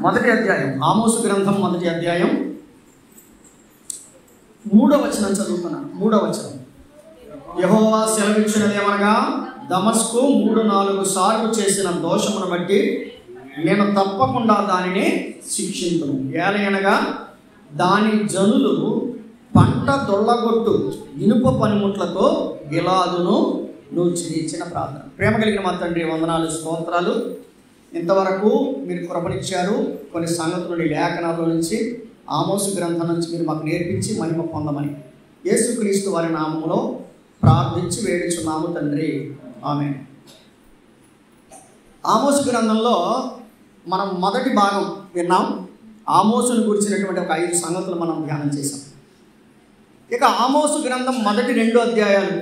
మొదటి అధ్యాయం, ఆమోసు గ్రంథం మొదటి అధ్యాయం 3వ వచనం చదువుతున్నాను. 3వ వచనం, యెహోవా సెలవిచ్చినదేమనగా, దమస్కు 3-4 సార్లు చేసిన దోషమును బట్టి నేను తప్పకుండా దానిని శిక్షించును. ఏలయనగా దాని జనులు పంట దొల్లగొట్టు ఇనుప పనిముట్లతో గిలాదును నూర్చి. ఇచ్చిన ప్రార్థన. ప్రేమ కలిగిన మా తండ్రి, వందనాలు, స్తోత్రాలు. ఇంతవరకు మీరు కృపనిచ్చారు. కొన్ని సంగతులు లేఖనాల నుంచి, ఆమోసు గ్రంథం నుంచి మీరు మాకు నేర్పించి మహిమ పొందమని యేసుక్రీస్తు వారి నామములో ప్రార్థించి వేడుచున్నాము తండ్రి, ఆమేన్. ఆమోసు గ్రంథంలో మనం మొదటి భాగం విన్నాం. ఆమోసును గురించినటువంటి ఒక 5 సంగతులు మనం ధ్యానం చేసాం. ఇక ఆమోసు గ్రంథం మొదటి 2 అధ్యాయాలు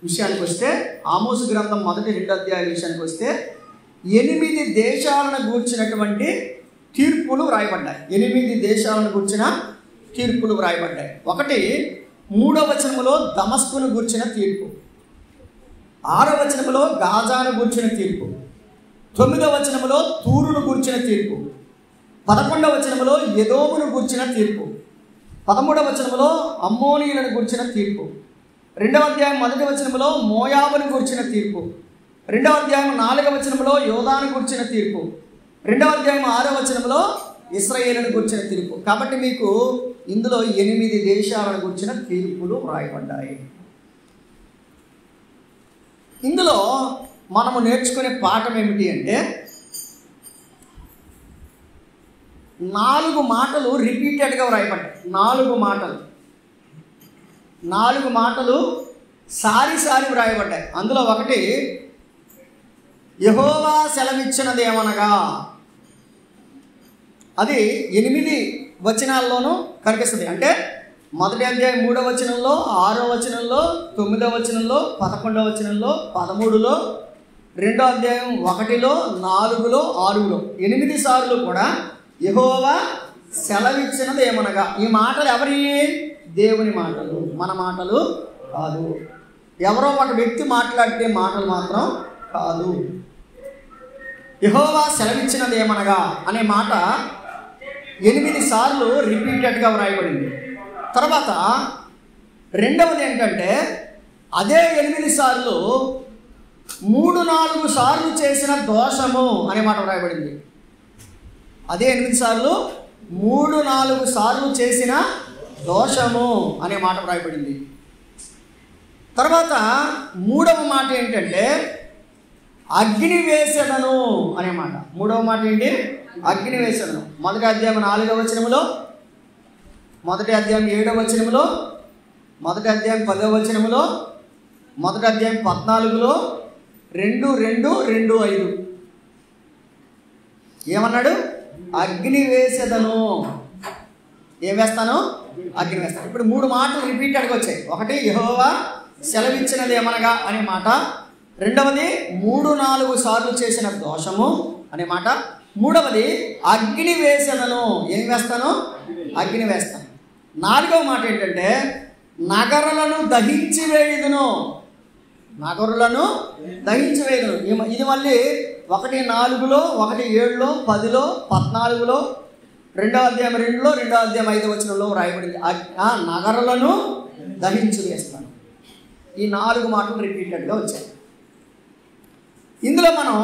విషయానికి వస్తే, ఆమోసు గ్రంథం మొదటి 2 అధ్యాయాల విషయానికి వస్తే 8 దేశాలను గూర్చినటువంటి తీర్పులు వ్రాయబడ్డాయి. 8 దేశాలను గూర్చిన తీర్పులు వ్రాయబడ్డాయి. ఒకటి 3వ వచనములో దమస్కును గూర్చిన తీర్పు, 6వ వచనములో గాజాను గూర్చిన తీర్పు, 9వ వచనములో తూరును గూర్చిన తీర్పు, 11వ వచనములో ఎదోమును గూర్చిన తీర్పు, 13వ వచనములో అమ్మోనీయులను గూర్చిన తీర్పు, 2వ అధ్యాయం 1వ వచనములో మోయాబును గూర్చిన తీర్పు, 2వ అధ్యాయం 4వ వచనములో యోదాను గూర్చిన తీర్పు, 2వ అధ్యాయం 6వ వచనములో ఇశ్రాయేలును గూర్చిన తీర్పు. కాబట్టి మీకు ఇందులో 8 దేశాలను గూర్చిన తీర్పులు వ్రాయబడ్డాయి. ఇందులో మనము నేర్చుకునే పాఠం ఏమిటి అంటే, 4 మాటలు రిపీటెడ్గా వ్రాయబడ్డాయి. 4 మాటలు సారి వ్రాయబడ్డాయి. అందులో ఒకటి, యెహోవా సెలవిచ్చినదేమనగా. అది 8 వచనాల్లోనూ కనిపిస్తుంది. అంటే మొదటి అధ్యాయం 3వ వచనంలో, 6వ వచనంలో, 9వ వచనంలో, 11వ వచనంలో, 13లో, 2వ అధ్యాయం 1లో, 4లో, 6లో 8 సార్లు కూడా యెహోవా సెలవిచ్చినది ఏమనగా. ఈ మాటలు ఎవరి? దేవుని మాటలు, మన మాటలు కాదు. ఎవరో ఒక వ్యక్తి మాట్లాడితే మాటలు మాత్రం కాదు. యెహోవా సెలవిచ్చినది ఏమనగా అనే మాట 8 సార్లు రిపీటెడ్గా వ్రాయబడింది. తర్వాత రెండవది ఏంటంటే, అదే 8 సార్లు 3-4 సార్లు చేసిన దోషము అనే మాట వ్రాయబడింది. అదే 8 సార్లు 3-4 సార్లు చేసిన దోషము అనే మాట వ్రాయబడింది. తర్వాత 3వ మాట ఏంటంటే, అగ్ని వేసెదను అనే మాట. 3వ మాట ఏంటి? అగ్ని వేసెదను. మొదటి అధ్యాయం 4వ వచనములో, మొదటి అధ్యాయం 7వ వచనములో, మొదటి అధ్యాయం 10వ వచనములో, మొదటి అధ్యాయం 14లో, 2:2-2:5 ఏమన్నాడు? అగ్ని వేసెదను. ఏం వేస్తాను? అగ్ని వేస్తాను. ఇప్పుడు 3 మాటలు రిపీటెడ్గా వచ్చాయి. ఒకటి, యెహోవా సెలవిచ్చినది ఏమనగా అనే మాట. రెండవది 3-4 సార్లు చేసిన దోషము అనే మాట. మూడవది అగ్ని వేసెదను. ఏం వేస్తాను? అగ్ని వేస్తాను. 4వ మాట ఏంటంటే, నగరులను దహించి వేయుదును. నగరులను దహించి వేయుదును. ఇది మళ్ళీ 1:4లో, 1:7లో, 10లో, 14లో, 2వ అధ్యాయం 2లో, 2వ అధ్యాయం 5వ వచనంలో రాయబడింది. నగరులను దహించి వేస్తాను. ఈ 4 మాటలు రిపీటెడ్గా వచ్చాయి. ఇందులో మనం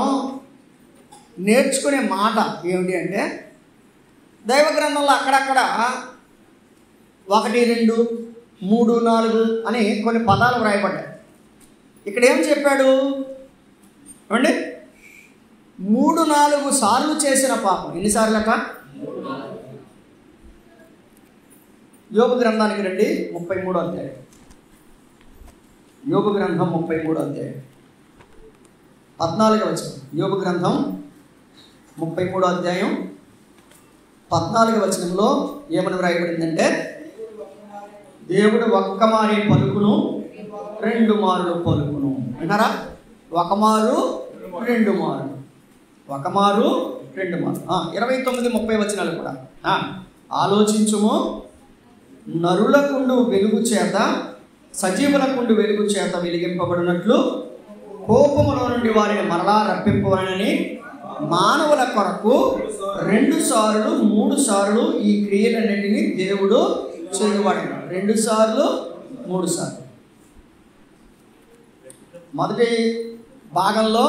నేర్చుకునే మాట ఏమిటి అంటే, దైవ గ్రంథంలో అక్కడక్కడ 1, 2, 3, 4 అని కొన్ని పదాలు వ్రాయబడ్డాయి. ఇక్కడ ఏం చెప్పాడు ఏమండి? 3-4 సార్లు చేసిన పాపం. ఎన్నిసార్లు అక్క? యోబు గ్రంథానికి రండి, 33వ అధ్యాయం. యోబు గ్రంథం 33వ అధ్యాయం 14వ వచనం. యోబు గ్రంథం 33వ అధ్యాయం 14వ వచనంలో ఏమని వ్రాయబడిందంటే, దేవుడు ఒక్క మారి పలుకును, 2 మారులు పలుకును. విన్నారా? 1 మారు 2 మారు, 1 మారు 2 మారు. 29-30 వచనాలు కూడా. ఆలోచించుము, నరులకుండు వెలుగు చేత, సజీవులకుండు వెలుగు చేత వెలిగింపబడినట్లు కోపములో నుండి వారిని మరలా రప్పింపవలనని మానవుల కొరకు 2 సార్లు 3 సార్లు ఈ క్రియలన్నింటినీ దేవుడు చేయవాడు. 2 సార్లు 3 సార్లు. మొదటి భాగంలో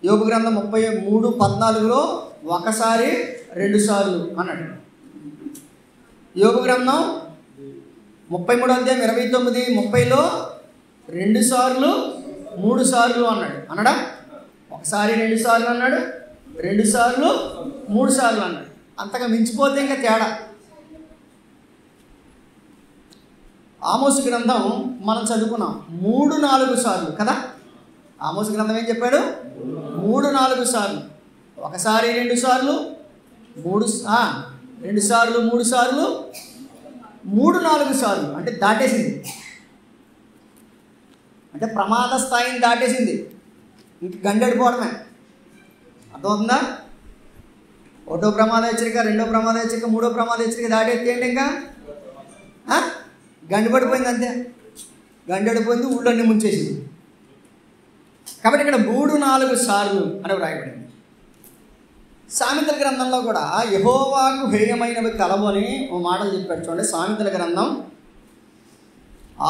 యోబు గ్రంథం 33:14 ఒకసారి 2 సార్లు అన్నాడు. యోబు గ్రంథం 33:29-30 2 సార్లు 3 సార్లు అన్నాడు. అన్నాడా? ఒకసారి 2 సార్లు అన్నాడు, 2 సార్లు 3 సార్లు అన్నాడు. అంతగా మించిపోతే ఇంకా తేడా. ఆమోసు గ్రంథం మనం చదువుకున్నాం 3-4 సార్లు కదా. ఆమోసు గ్రంథం ఏం చెప్పాడు? 3-4 సార్లు. ఒకసారి 2 సార్లు 2 సార్లు 3 సార్లు 3-4 సార్లు అంటే దాటేసింది. అంటే ప్రమాద స్థాయిని దాటేసింది. ఇంక గండెడిపోవడమే. అర్థమవుతుందా? 1వ ప్రమాద హెచ్చరిక, 2వ ప్రమాద హెచ్చరిక, 3వ ప్రమాద హెచ్చరిక దాటేస్తే ఇంకా గండిపడిపోయింది. అంతే, గండెడిపోయింది, ఊళ్ళన్నీ ముంచేసింది. కాబట్టి ఇక్కడ 3-4 సార్లు అని వ్రాయబడింది. సామెతల గ్రంథంలో కూడా యెహోవాకు హేయమైనవి కలవు అని ఓ మాటలు చెప్పాడు. చూడండి, సామెతల గ్రంథం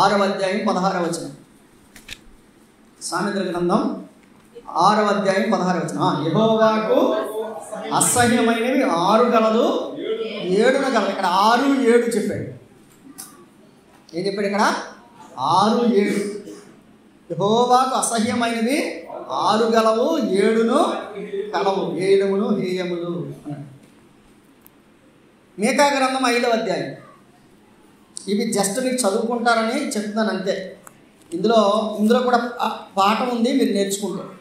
6వ అధ్యాయం 16వ వచనం. సామెతల గ్రంథం 6వ అధ్యాయం 16వ వచనం. యెహోవాకు అసహ్యమైనవి 6 గలదు, 7 గలదు. ఇక్కడ 6, 7 చెప్పాడు. ఏం చెప్పాడు ఇక్కడ? 6, 7. యెహోవాకు అసహ్యమైనవి 6 గలవు, 7 కలవు, 7 హేయములు అన్నాడు. మీకా గ్రంథం 5వ అధ్యాయం. ఇవి జస్ట్ మీరు చదువుకుంటారని చెప్తున్నాను అంతే. ఇందులో కూడా పాఠం ఉంది, మీరు నేర్చుకుంటారు.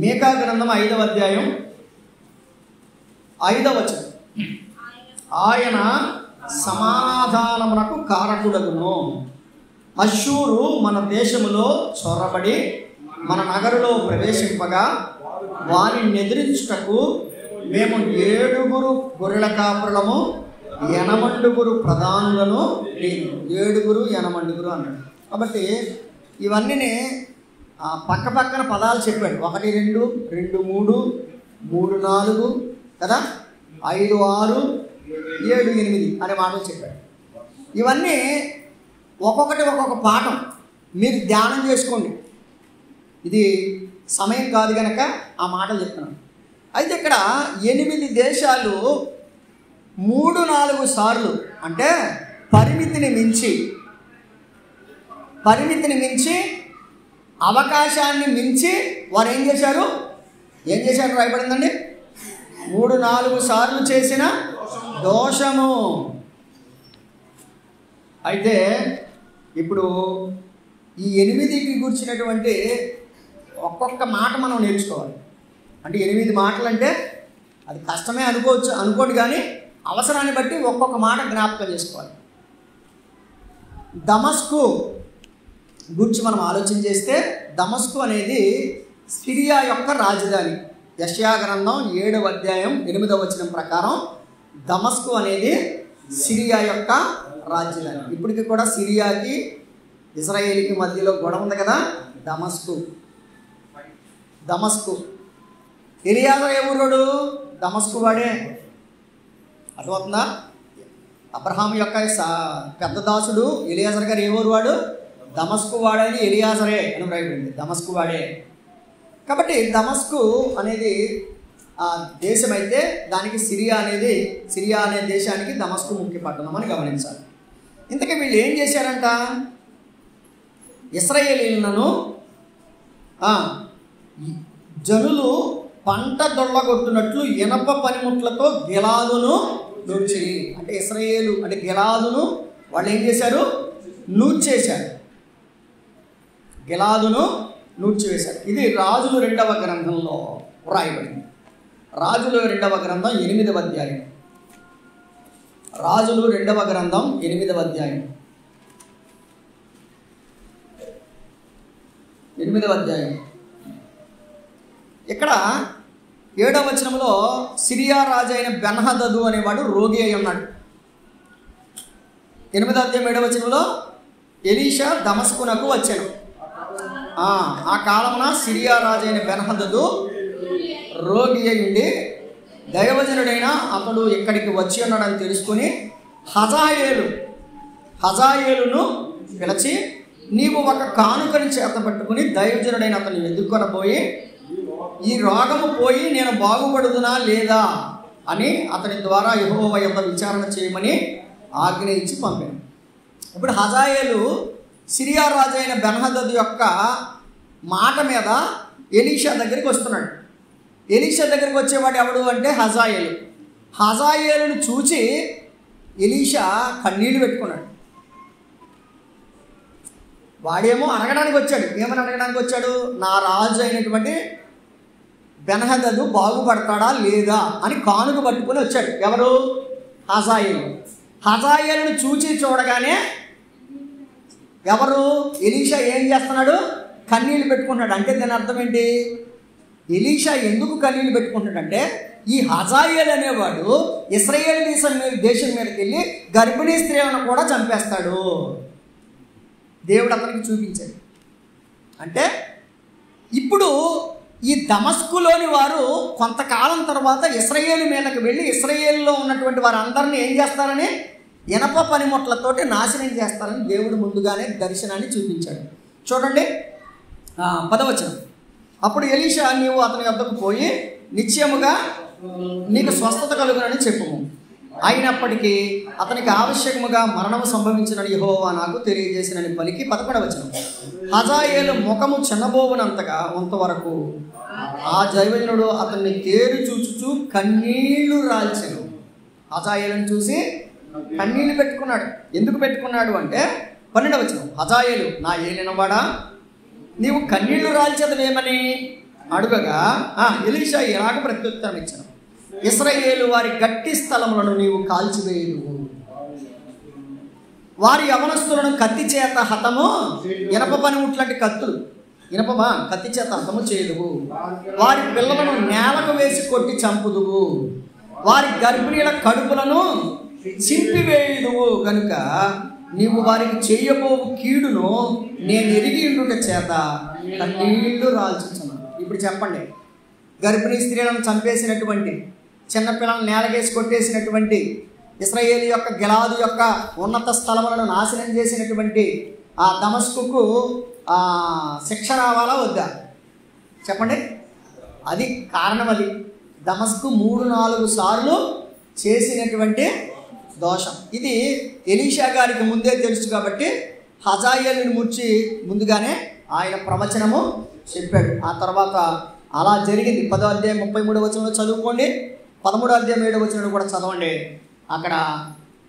మీకా గ్రంథం 5వ అధ్యాయం 5వ వచనం. ఆయన సమాధానమునకు కారకుడగును. అష్షూరు మన దేశములో చొరబడి మన నగరులో ప్రవేశింపగా వారిని ఎదిరించుటకు మేము 7 గొర్రెల కాపురలము 80 ప్రధానులను 7 80 అన్నాడు. కాబట్టి ఇవన్నీ పక్క పక్కన పదాలు చెప్పాడు. 1 2 2 3 3 4 కదా, 5 6 7 8 అనే మాటలు చెప్పాడు. ఇవన్నీ ఒక్కొక్కటి ఒక్కొక్క పాఠం. మీరు ధ్యానం చేసుకోండి. ఇది సమయం కాదు కనుక ఆ మాటలు చెప్తున్నాను. అయితే ఇక్కడ 8 దేశాలు 3-4 సార్లు అంటే పరిమితిని మించి అవకాశాన్ని మించి వారు ఏం చేశారు రాయబడిందండి. 3-4 సార్లు చేసిన దోషము. అయితే ఇప్పుడు ఈ 8కి కూర్చున్నటువంటి ఒక్కొక్క మాట మనం నేర్చుకోవాలి. అంటే 8 మాటలు అంటే అది కష్టమే అనుకోండి, కానీ అవసరాన్ని బట్టి ఒక్కొక్క మాట జ్ఞాపకం చేసుకోవాలి. దమస్కు గురించి మనం ఆలోచన చేస్తే, దమస్కు అనేది సిరియా యొక్క రాజధాని. యెషయా గ్రంథం 7వ అధ్యాయం 8వ వచనం ప్రకారం దమస్కు అనేది సిరియా యొక్క రాజధాని. ఇప్పటికి కూడా సిరియాకి ఇజ్రాయేలుకి మధ్యలో గొడవ ఉంది కదా, దమస్కు. ఎలియాజరు ఏ ఊరోడు? దమస్కు వాడే. అర్థమవుతుందా? అబ్రహాము యొక్క పెద్ద దాసుడు ఎలియాజర్ గారు ఏ ఊరు వాడు? దమస్కు వాడని ఎలియాజరే అని రాయబడింది. దమస్కు వాడే. కాబట్టి దమస్కు అనేది దేశం అయితే దానికి సిరియా అనే దేశానికి దమస్కు ముఖ్య పట్టణం అని గమనించాలి. ఇంతకీ వీళ్ళు ఏం చేశారంట? ఇశ్రాయేలీయులను జనులు పంట దొల్లగొట్టునట్లు ఇనప పనిముట్లతో గిలాదును నూర్చిరి. అంటే ఇశ్రాయేలు అంటే గిలాదును వాళ్ళు ఏం చేశారు? నూర్చేశారు. గిలాదును నూర్చివేశారు. ఇది రాజులు 2వ గ్రంథంలో వ్రాయబడింది. రాజులు 2వ గ్రంథం 8వ అధ్యాయం. రాజులు 2వ గ్రంథం 8వ అధ్యాయం. 8వ అధ్యాయం. ఇక్కడ 7వ వచనంలో సిరియా రాజు అయిన బెన్హదదు అనేవాడు రోగి అయి ఉన్నాడు. 8వ అధ్యాయం 7వ వచనంలో ఎలీషా దమస్కునకు వచ్చాను. ఆ కాలమున సిరియా రాజు అయిన బెన్హదదు రోగి అయ్యిండి దైవజనుడైన అతడు ఇక్కడికి వచ్చి ఉన్నాడని తెలుసుకుని హజాయేలును పిలిచి, నీవు ఒక కానుకని చేత పట్టుకుని దైవజనుడైన అతన్ని ఎదుర్కొనబోయి, ఈ రోగము పోయి నేను బాగుపడుదునా లేదా అని అతని ద్వారా యెహోవా యొద్ద విచారణ చేయమని ఆజ్ఞ ఇచ్చి పంపాను. ఇప్పుడు హజాయేలు సిరియా రాజు అయిన బెన్హదదు యొక్క మాట మీద ఎలీషా దగ్గరికి వస్తున్నాడు. ఎలీషా దగ్గరికి వచ్చేవాడు ఎవడు అంటే హజాయేలును చూచి ఎలీషా కన్నీళ్లు పెట్టుకున్నాడు. వాడేమో అడగడానికి వచ్చాడు. ఏమని అడగడానికి వచ్చాడు? నా రాజు అయినటువంటి బెన్హదదు బాగుపడతాడా లేదా అని కానుక పట్టుకొని వచ్చాడు. ఎవరు? హజాయేలును చూచి చూడగానే ఎవరు? ఎలీషా ఏం చేస్తున్నాడు? కన్నీళ్ళు పెట్టుకుంటున్నాడు. అంటే దాని అర్థం ఏంటి? ఎలీషా ఎందుకు కన్నీళ్ళు పెట్టుకుంటున్నాడంటే, ఈ హజాయేలు అనేవాడు ఇశ్రాయేలు దేశం మీదకి వెళ్ళి గర్భిణీ స్త్రీలను కూడా చంపేస్తాడు. దేవుడు అతనికి చూపించాడు. అంటే ఇప్పుడు ఈ దమస్కులోని వారు కొంతకాలం తర్వాత ఇశ్రాయేలు మీదకి వెళ్ళి ఇశ్రాయేలులో ఉన్నటువంటి వారందరినీ ఏం చేస్తారని, ఇనప పనిముట్లతోటి నాశనం చేస్తారని దేవుడు ముందుగానే దర్శనాన్ని చూపించాడు. చూడండి 10వ వచనం. అప్పుడు ఎలీషా, నీవు అతని వద్దకు పోయి నిశ్చయముగా నీకు స్వస్థత కలుగునని చెప్పుము. అయినప్పటికీ అతనికి ఆవశ్యకముగా మరణము సంభవించినని యెహోవా నాకు తెలియజేసినని పలికి 11వ వచనం. హజాయేలు ముఖము చిన్నబోవునంతగా అంతవరకు ఆ దైవజనుడు అతన్ని తేరు చూచుచూ కన్నీళ్లు రాల్చెను. హజాయేలును చూసి కన్నీళ్లు పెట్టుకున్నాడు. ఎందుకు పెట్టుకున్నాడు అంటే 12వ వచనం. హజాయేలు, నా ఏలినవాడా, నీవు కన్నీళ్లు రాల్చేదవేమని అడుగగా ఎలీషా ఇలాగ ప్రత్యుత్తరం ఇచ్చాను, ఇశ్రాయేలు వారి గట్టి స్థలములను నీవు కాల్చివేయుదువు, వారి యవనస్తులను కత్తి చేత హతము, ఇనప పనిముట్లాంటి కత్తులు కత్తి చేత హతము చేయుదువు, వారి పిల్లలను నేలకు వేసి కొట్టి చంపుదువు, వారి గర్భిణీల కడుపులను చింపివేయుదువు కనుక నీవు వారికి చేయబోవు కీడును నేను ఎరిగి ఉండుట చేత కన్నీళ్లు రాల్చుచున్నాను. ఇప్పుడు చెప్పండి, గర్భిణీ స్త్రీలను చంపేసినటువంటి, చిన్నపిల్లలను నేలగేసి కొట్టేసినటువంటి, ఇశ్రాయేలు యొక్క గిలాదు యొక్క ఉన్నత స్థలములను నాశనం చేసినటువంటి ఆ దమస్కుకు శిక్ష రావాలా వద్దా? చెప్పండి. అది కారణం. అది దమస్కు 3-4 సార్లు చేసినటువంటి దోషం. ఇది ఎలీషా గారికి ముందే తెలుసు కాబట్టి హజాయేలుని ముర్చి ముందుగానే ఆయన ప్రవచనము చెప్పాడు. ఆ తర్వాత అలా జరిగింది. 10వ అధ్యాయం 33వ వచనంలో చదువుకోండి, 13వ అధ్యాయం 7వ వచనంలో కూడా చదవండి. అక్కడ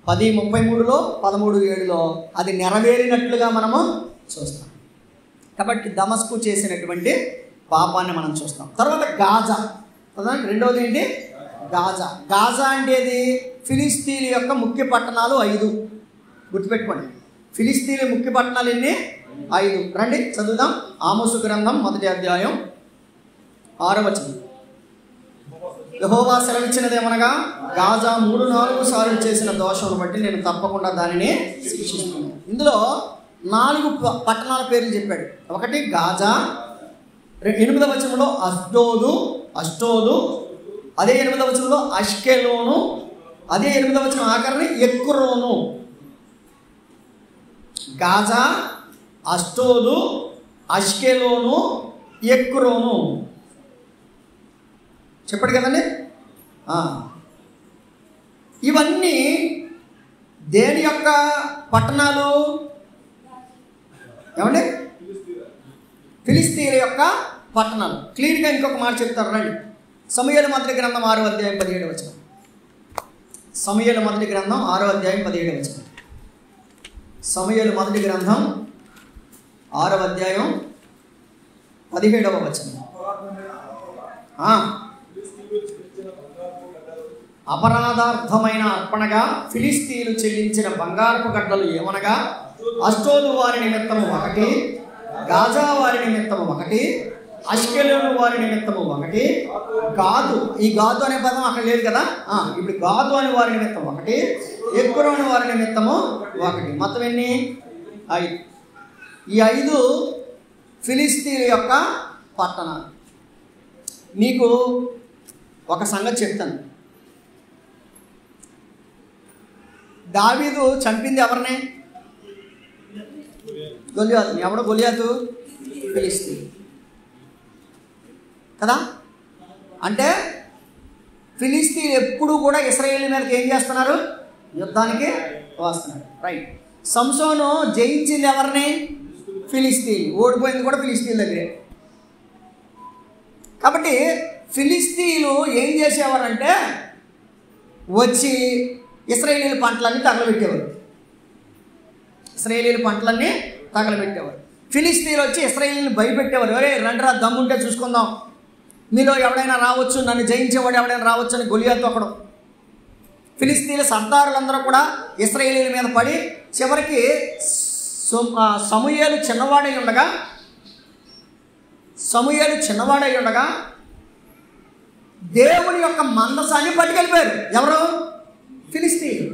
10:33లో 13:7లో అది నెరవేరినట్లుగా మనము చూస్తాం. కాబట్టి దమస్కు చేసినటువంటి పాపాన్ని మనం చూస్తాం. తర్వాత గాజా. రెండవది ఏంటి? గాజా అంటే ఏది? ఫిలిస్తీన్ల యొక్క ముఖ్య పట్టణాలు 5. గుర్తుపెట్టుకోండి, ఫిలిస్తీన్ల ముఖ్య పట్టణాలు ఎన్ని? 5. రండి చదువుదాం. ఆమోసు గ్రంథం 1వ అధ్యాయం 6వ వచనం. యెహోవా సెలవిచ్చినదేమనగా, గాజా 3-4 సార్లు చేసిన దోషమును బట్టి నేను తప్పకుండా దానిని శిక్షిస్తున్నాను. ఇందులో 4 పట్టణాల పేర్లు చెప్పాడు. ఒకటి గాజా, 8వ వచనంలో అష్డోదు, అదే 8వ వచనంలో అష్కెలోను, అదే 8వ వచనం ఆఖరిని ఎక్రోను. గాజా, అష్డోదు, అష్కెలోను, ఎక్రోను. చెప్పాడు కదండి. ఇవన్నీ దేని యొక్క పట్టణాలు? ఏమండి? ఫిలిస్తీన్ల యొక్క పట్టణాలు. క్లియర్గా ఇంకొక మాట చెప్తారు రండి. సమూయేలు మొదటి గ్రంథం 6వ అధ్యాయం 17వ వచనం. సమూయేలు మొదటి గ్రంథం 6వ అధ్యాయం 17వ వచనం. సమూయేలు మొదటి గ్రంథం 6వ అధ్యాయం 17వ వచనం. అపరాధార్థమైన అర్పణగా ఫిలిస్తీన్లు చెల్లించిన బంగారపు గడ్డలు ఏమనగా, అష్డోదు వారి నిమిత్తము 1, గాజా వారి నిమిత్తము 1, అష్కెలోను వారి నిమిత్తము 1, గాదు, ఈ గాదు అనే పదం అక్కడ లేదు కదా, ఇప్పుడు గాదు అని వారి నిమిత్తం 1, ఎక్రోను వారి నిమిత్తము 1. మొత్తం ఎన్ని? 5. ఈ 5 ఫిలిస్తీన్ల యొక్క పట్టణాలు. మీకు ఒక సంగతి చెప్తాను. దావీదు చంపింది ఎవరిని? గొలియాతు. ఎవడో గొలియాతు? ఫిలిస్తీ కదా. అంటే ఫిలిస్తీన్లు ఎప్పుడు కూడా ఇశ్రాయేలు మీదకి ఏం చేస్తున్నారు? యుద్ధానికి వస్తున్నారు. రైట్. సంసోను జయించింది ఎవరిని? ఫిలిస్తీన్. ఓడిపోయింది కూడా ఫిలిస్తీన్ దగ్గరే. కాబట్టి ఫిలిస్తీన్లు ఏం చేసేవారంటే వచ్చి ఇశ్రాయేలీల పంటలన్నీ తగలబెట్టేవారు. ఇశ్రాయేలీల పంటలన్నీ తగలబెట్టేవారు. ఫిలిస్తీన్లు వచ్చి ఇశ్రాయేలీని భయపెట్టేవారు. అరే రండిరా, దమ్ముంటే చూసుకుందాం, మీలో ఎవడైనా రావచ్చు, నన్ను జయించేవాడు ఎవడైనా రావచ్చు అని గొలియాతు ఒకడు. ఫిలిస్తీన్ల సర్దారులందరూ కూడా ఇశ్రాయేలీల మీద పడి చివరికి సమూయేలు చిన్నవాడై ఉండగా దేవుని యొక్క మందసాన్ని పట్టుకెళ్ళిపోయారు. ఎవరు? ఫిలిస్తీన్లు.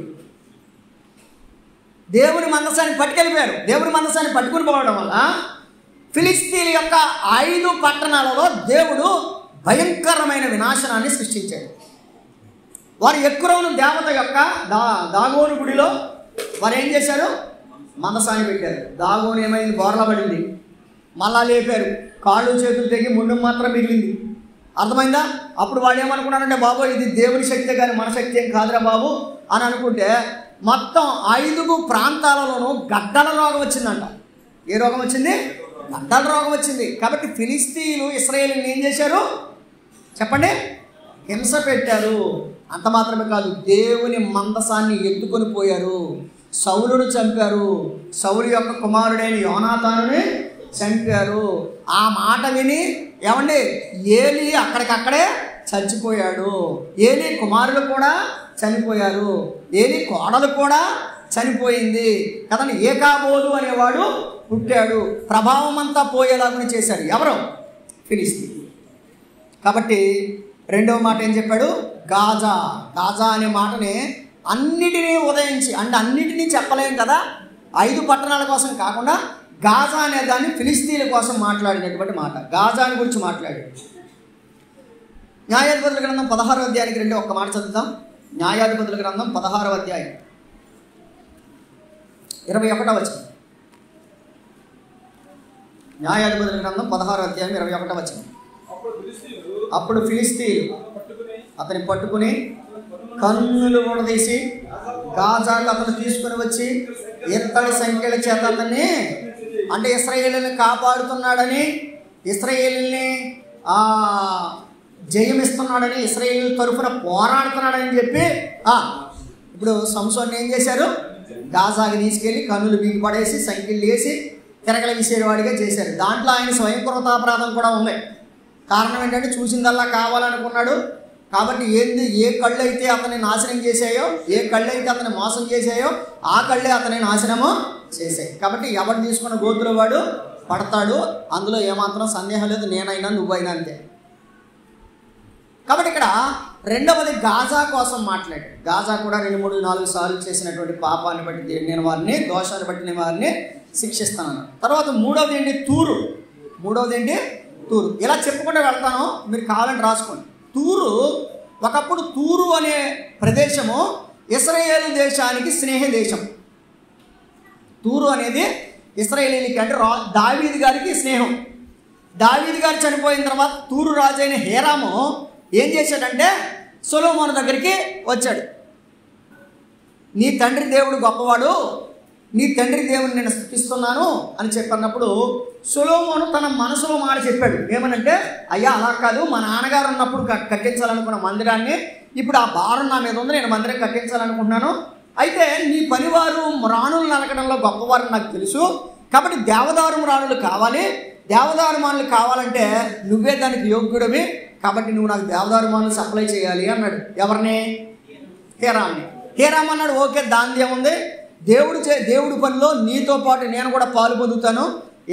దేవుని మందసాన్ని పట్టుకెళ్ళిపోయారు. దేవుని మందసాన్ని పట్టుకుని పోవడం వల్ల ఫిలిస్తీన్ల యొక్క 5 పట్టణాలలో దేవుడు భయంకరమైన వినాశనాన్ని సృష్టించాడు. వారు ఎక్కువను దేవత యొక్క దాగోను గుడిలో వారు ఏం చేశారు? మందసాన్ని పెట్టారు. దాగోను ఏమైంది? బోర్లా పడింది. మళ్ళా లేపారు. కాళ్ళు చేతులు తెగి ముందు మాత్రం మిగిలింది. అర్థమైందా? అప్పుడు వాడు ఏమనుకున్నాడంటే, బాబు ఇది దేవుని శక్తే కానీ మన శక్తి ఏం కాదురా బాబు అని అనుకుంటే మొత్తం 5 ప్రాంతాలలోనూ గడ్డల రోగం వచ్చిందంట. ఏ రోగం వచ్చింది? గడ్డల రోగం వచ్చింది. కాబట్టి ఫిలిస్తీన్లు ఇశ్రాయేలుని ఏం చేశారు చెప్పండి? హింస పెట్టారు. అంత మాత్రమే కాదు, దేవుని మందసాన్ని ఎత్తుకొని పోయారు. సౌలును చంపారు. సౌలు యొక్క కుమారుడైన యోనాతానుని చంపారు. ఆ మాట విని ఏమండి ఏలీ అక్కడికక్కడే చచ్చిపోయాడు. ఏలీ కుమారులు కూడా చనిపోయారు. ఏలీ కోడలు కూడా చనిపోయింది కదండి. ఏకాబోదు అనేవాడు పుట్టాడు. ప్రభావం అంతా పోయేలాగా చేశారు. ఎవరు? ఫిలిస్తీన్. కాబట్టి రెండవ మాట ఏం చెప్పాడు? గాజా. గాజా అనే మాటని అన్నిటినీ ఉదయించి, అంటే అన్నిటినీ చెప్పలేం కదా, 5 పట్టణాల కోసం కాకుండా గాజా అనే దాన్ని ఫిలిస్తీన్ల కోసం మాట్లాడినటువంటి మాట. గాజాని గురించి మాట్లాడాడు. న్యాయాధిపతుల గ్రంథం 16వ అధ్యాయానికి రండి, ఒక్క మాట చదువుతాం. న్యాయాధిపతుల గ్రంథం 16వ అధ్యాయం 21వ వచనం. న్యాయాధిపతుల గ్రంథం 16వ అధ్యాయం 21వ వచనం. అప్పుడు ఫిలిస్తీన్లు అతని పట్టుకుని కన్నులు ఊడదీసి గాజాకు అతను తీసుకుని వచ్చి ఇత్తడి సంఖ్యల చేత అతన్ని, అంటే ఇశ్రాయేలుని కాపాడుతున్నాడని, ఇశ్రాయేలుని జయమిస్తున్నాడని, ఇశ్రాయేలు తరఫున పోరాడుతున్నాడని చెప్పి ఇప్పుడు సంసోన్ని ఏం చేశారు? గాజాకి తీసుకెళ్ళి కన్నులు బీగి పడేసి సంఖ్యలు వేసి తిరగల విసేవాడిగా చేశారు. దాంట్లో ఆయన స్వయం కృతాపరాధం కూడా ఉంది. కారణం ఏంటంటే చూసిందల్లా కావాలనుకున్నాడు. కాబట్టి ఏ కళ్ళు అయితే అతన్ని నాశనం చేశాయో, ఏ కళ్ళు అయితే అతన్ని మోసం చేశాయో ఆ కళ్ళే అతని నాశనము చేశాయి. కాబట్టి ఎవరు తీసుకున్న గోతులో వాడు పడతాడు, అందులో ఏమాత్రం సందేహం లేదు. నేనైనా నువ్వైనా అంతే. కాబట్టి ఇక్కడ రెండవది గాజా కోసం మాట్లాడాడు. గాజా కూడా 2, 3, 4 సార్లు చేసినటువంటి పాపాన్ని బట్టి నేను వారిని, దోషాన్ని బట్టి నేను వారిని శిక్షిస్తాను. తర్వాత మూడవది ఏంటి? తూరు. మూడవది ఏంటి? తూరు. ఇలా చెప్పుకుంటూ వెళ్తాను, మీరు కావాలని రాసుకోండి. తూరు, ఒకప్పుడు తూరు అనే ప్రదేశము ఇశ్రాయేలు దేశానికి స్నేహ దేశం. తూరు అనేది ఇశ్రాయేలీలకి, అంటే దావీదు గారికి స్నేహం. దావీదు గారు చనిపోయిన తర్వాత తూరు రాజు అయిన హీరాము ఏం చేశాడంటే సొలొమోను దగ్గరికి వచ్చాడు. నీ తండ్రి దేవుడు గొప్పవాడు, నీ తండ్రి దేవుని నేను స్తుతిస్తున్నాను అని చెప్పినప్పుడు సొలొమోను తన మనసులో మాట చెప్పాడు. ఏమనంటే, అయ్యా అలా కాదు, మా నాన్నగారు ఉన్నప్పుడు కట్టించాలనుకున్న మందిరాన్ని ఇప్పుడు ఆ భారం నా మీద ఉంది, నేను మందిరం కట్టించాలనుకుంటున్నాను. అయితే నీ పనివారు రాణులు నలకడంలో గొప్పవారు నాకు తెలుసు, కాబట్టి దేవదారు రాణులు కావాలి. దేవదారు మానులు కావాలంటే నువ్వే దానికి యోగ్యుడివి, కాబట్టి నువ్వు నాకు దేవదారు మానులు సప్లై చేయాలి అన్నాడు. ఎవరిని? హీరామ్ని. హీరామ్ అన్నాడు, ఓకే దాని ఏముంది, దేవుడి పనిలో నీతో పాటు నేను కూడా పాలు పొందుతాను,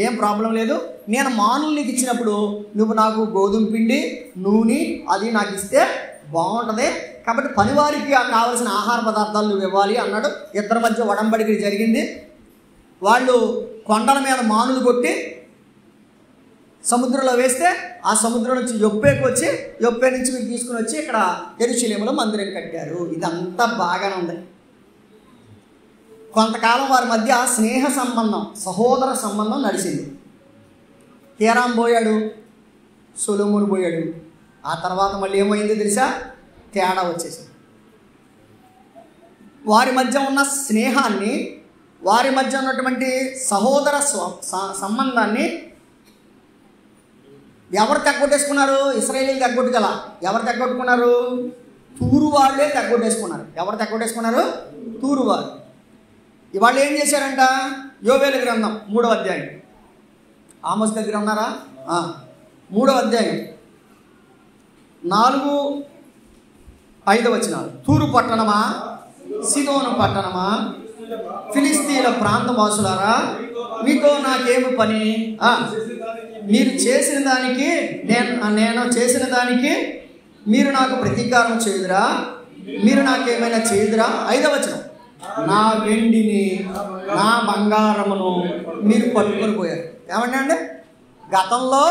ఏం ప్రాబ్లం లేదు. నేను మానులు నీకు ఇచ్చినప్పుడు నువ్వు నాకు గోధుమ పిండి, నూనె అది నాకు ఇస్తే బాగుంటుంది, కాబట్టి పనివారికి కావాల్సిన ఆహార పదార్థాలు నువ్వు ఇవ్వాలి అన్నాడు. ఇద్దరి మధ్య ఒడంబడిక జరిగింది. వాళ్ళు కొండల మీద మానులు కొట్టి సముద్రంలో వేస్తే ఆ సముద్రం నుంచి యొప్పేకి వచ్చి యొప్పే నుంచి మీరు తీసుకుని వచ్చి ఇక్కడ యెరూషలేములో మందిరం కట్టారు. ఇదంతా బాగానే ఉంది. కొంతకాలం వారి మధ్య స్నేహ సంబంధం, సహోదర సంబంధం నడిచింది. హీరాం పోయాడు, సొలొమోను పోయాడు. ఆ తర్వాత మళ్ళీ ఏమైంది తెలుసా? తేడా వచ్చేసింది. వారి మధ్య ఉన్న స్నేహాన్ని, వారి మధ్య ఉన్నటువంటి సహోదర సంబంధాన్ని ఎవరు తగ్గొట్టేసుకున్నారు? ఇశ్రాయేలీలు తగ్గొట్టుగల. ఎవరు తగ్గొట్టుకున్నారు? తూరు వాళ్ళే తగ్గొట్టేసుకున్నారు. ఎవరు తగ్గొట్టేసుకున్నారు? తూరు వాళ్ళు. ఇవాళ ఏం చేశారంట? యోవేలు గ్రంథం 3వ అధ్యాయం. ఆమోస్ దగ్గర ఉన్నారా? 3వ అధ్యాయం 4-5 వచనాలు. తూరు పట్టణమా, సీదోను పట్టణమా, ఫిలిస్తీన్ల ప్రాంతవాసులారా, మీతో నాకేమి పని? మీరు చేసిన దానికి నేను చేసిన దానికి మీరు నాకు ప్రతీకారం చేయుదురా? మీరు నాకేమైనా చేయుదురా? 5వ వచనం. నా వెండిని, నా బంగారమును మీరు పట్టుకొని పోయారు. ఏమండి అండి, గతంలో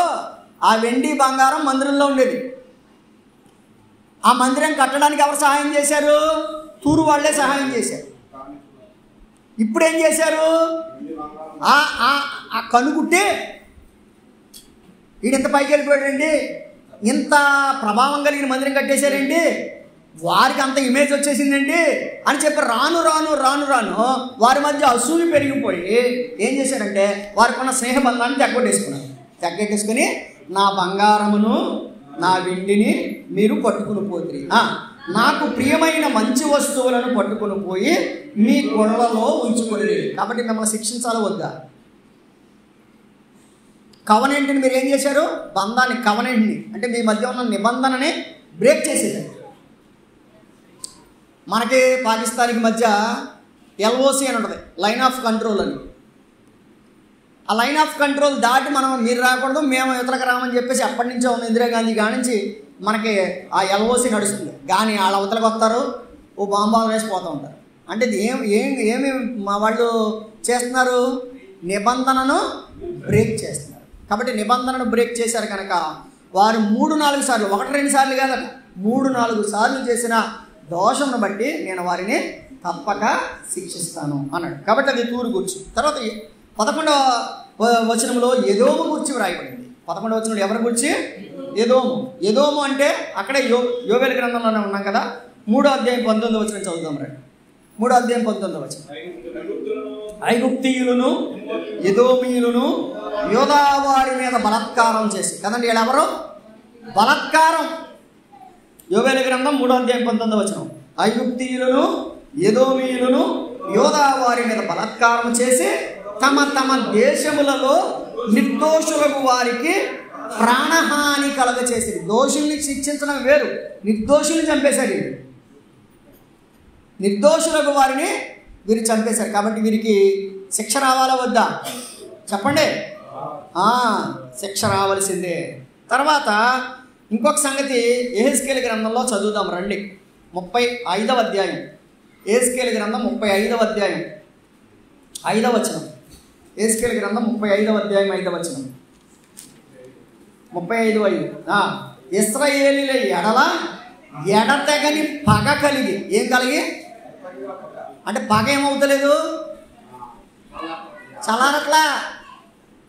ఆ వెండి బంగారం మందిరంలో ఉండేది. ఆ మందిరం కట్టడానికి ఎవరు సహాయం చేశారు? తూరు వాళ్ళే సహాయం చేశారు. ఇప్పుడు ఏం చేశారు? ఆ కనుగుట్టి వీడింత పైకి వెళ్ళిపోయాడండి, ఇంత ప్రభావం కలిగిన మందిరం కట్టేశారండి, వారికి అంత ఇమేజ్ వచ్చేసిందండి అని చెప్పి రాను రాను రాను రాను వారి మధ్య అసూయ పెరిగిపోయి ఏం చేశారంటే వారికి ఉన్న స్నేహబంధాన్ని తగ్గొట్టేసుకుని నా బంగారమును, నా వెండిని మీరు పట్టుకుని పోతురి, నాకు ప్రియమైన మంచి వస్తువులను పట్టుకుని పోయి మీ గొడవలో ఉంచుకొని. కాబట్టి మిమ్మల్ని శిక్షించాలి వద్దా? కవనెంట్ని మీరు ఏం చేశారు? బంధాన్ని, కవనెంట్ని అంటే మీ మధ్య ఉన్న నిబంధనని బ్రేక్ చేసేసారు. మనకి పాకిస్తాన్కి మధ్య LOC అని ఉంటుంది, లైన్ ఆఫ్ కంట్రోల్ అని. ఆ లైన్ ఆఫ్ కంట్రోల్ దాటి మీరు రాకూడదు, మేము ఇతరకు రామని చెప్పేసి ఎప్పటి నుంచో ఉన్న ఇందిరాగాంధీ కానించి మనకి ఆ LOC నడుస్తుంది. కానీ వాళ్ళ అవతలకు వస్తారు, ఓ బాంబాలు వేసిపోతూ ఉంటారు. అంటే ఇది ఏమి మా వాళ్ళు చేస్తున్నారు? నిబంధనను బ్రేక్ చేస్తున్నారు. కాబట్టి నిబంధనను బ్రేక్ చేశారు కనుక వారు 3-4 సార్లు, 1-2 సార్లు కాదట, 3-4 సార్లు చేసిన దోషమును బట్టి నేను వారిని తప్పక శిక్షిస్తాను అన్నాడు. కాబట్టి అది తూరు గురించి. తర్వాత 11వ వచనంలో ఎదోము గురించి వ్రాయబడింది. 11వ వచనంలో ఎవరి గురించి? ఎదోము అంటే అక్కడే యోవేలు గ్రంథంలోనే ఉన్నాం కదా. 3వ అధ్యాయం 19వ వచనం చదువుదాం రండి. 3వ అధ్యాయం 19వ వచనం. ఐగుప్తీయులను, ఎదోమీయులను యోధా వారి మీద బలాత్కారం చేసి, కదండి వీళ్ళెవరు? బలాత్కారం. యోవేలు గ్రంథం 3వ అధ్యాయం 19వ వచనం. ఐగుప్తీయులను, ఎదోమీయులను యోధా వారి మీద బలాత్కారం చేసి తమ తమ దేశములలో నిర్దోషులకు వారికి ప్రాణహాని కలగ చేసేది. దోషుల్ని శిక్షించడం వేరు, నిర్దోషుల్ని చంపేశారు. నిర్దోషులకు వారిని వీరు చంపేశారు. కాబట్టి వీరికి శిక్ష రావాలా వద్దా? చెప్పండి. శిక్ష రావాల్సిందే. తర్వాత ఇంకొక సంగతి యెహెజ్కేలు గ్రంథంలో చదువుదాం రండి. 35వ అధ్యాయం. యెహెజ్కేలు గ్రంథం 35వ అధ్యాయం 5వ వచనం. యెహెజ్కేలు గ్రంథం 35వ అధ్యాయం 5వ వచనం. 35:5. ఇశ్రాయేలీయుల ఎడల ఎడతెగని పగ కలిగి, ఏం కలిగి అంటే పగ ఏమవుతలేదు, చలారట్లా.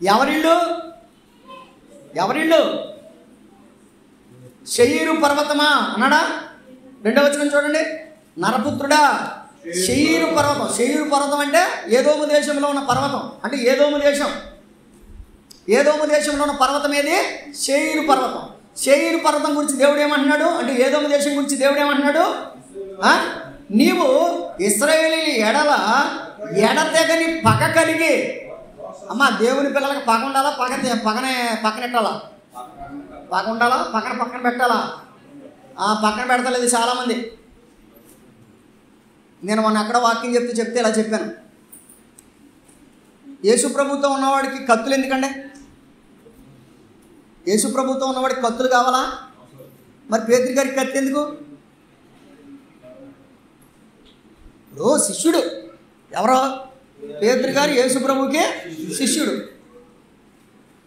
ఎవరిళ్ళు? శయీరు పర్వతమా అన్నాడా? 2వ వచనం చూడండి. నరపుత్రుడా, శయీరు పర్వతం. శయీరు పర్వతం అంటే ఏదోము దేశంలో ఉన్న పర్వతం. అంటే ఏదోము దేశంలో ఉన్న పర్వతం ఏది? శయీరు పర్వతం. శయీరు పర్వతం గురించి దేవుడు ఏమంటున్నాడు అంటే, ఏదోము దేశం గురించి దేవుడు ఏమంటున్నాడు? నీవు ఇశ్రాయేలీయుల ఎడల ఎడతెగని పగ కలిగి. అమ్మ, దేవుని పిల్లలకు పగ ఉండాలా? పక్కనెట్టాలా? పగ ఉండాలా? పక్కన పెట్టాలా? పక్కన పెడతలేదు చాలామంది. నేను మొన్న అక్కడ వాక్యం చెప్తే ఇలా చెప్పాను. యేసు ప్రభుతో ఉన్నవాడికి కత్తులు ఎందుకండి? యేసు ప్రభుతో ఉన్నవాడికి కత్తులు కావాలా? మరి పేతురు గారికి కత్తి ఎందుకు? శిష్యుడు ఎవరో? పేతురు గారు యేసు ప్రభుకే శిష్యుడు.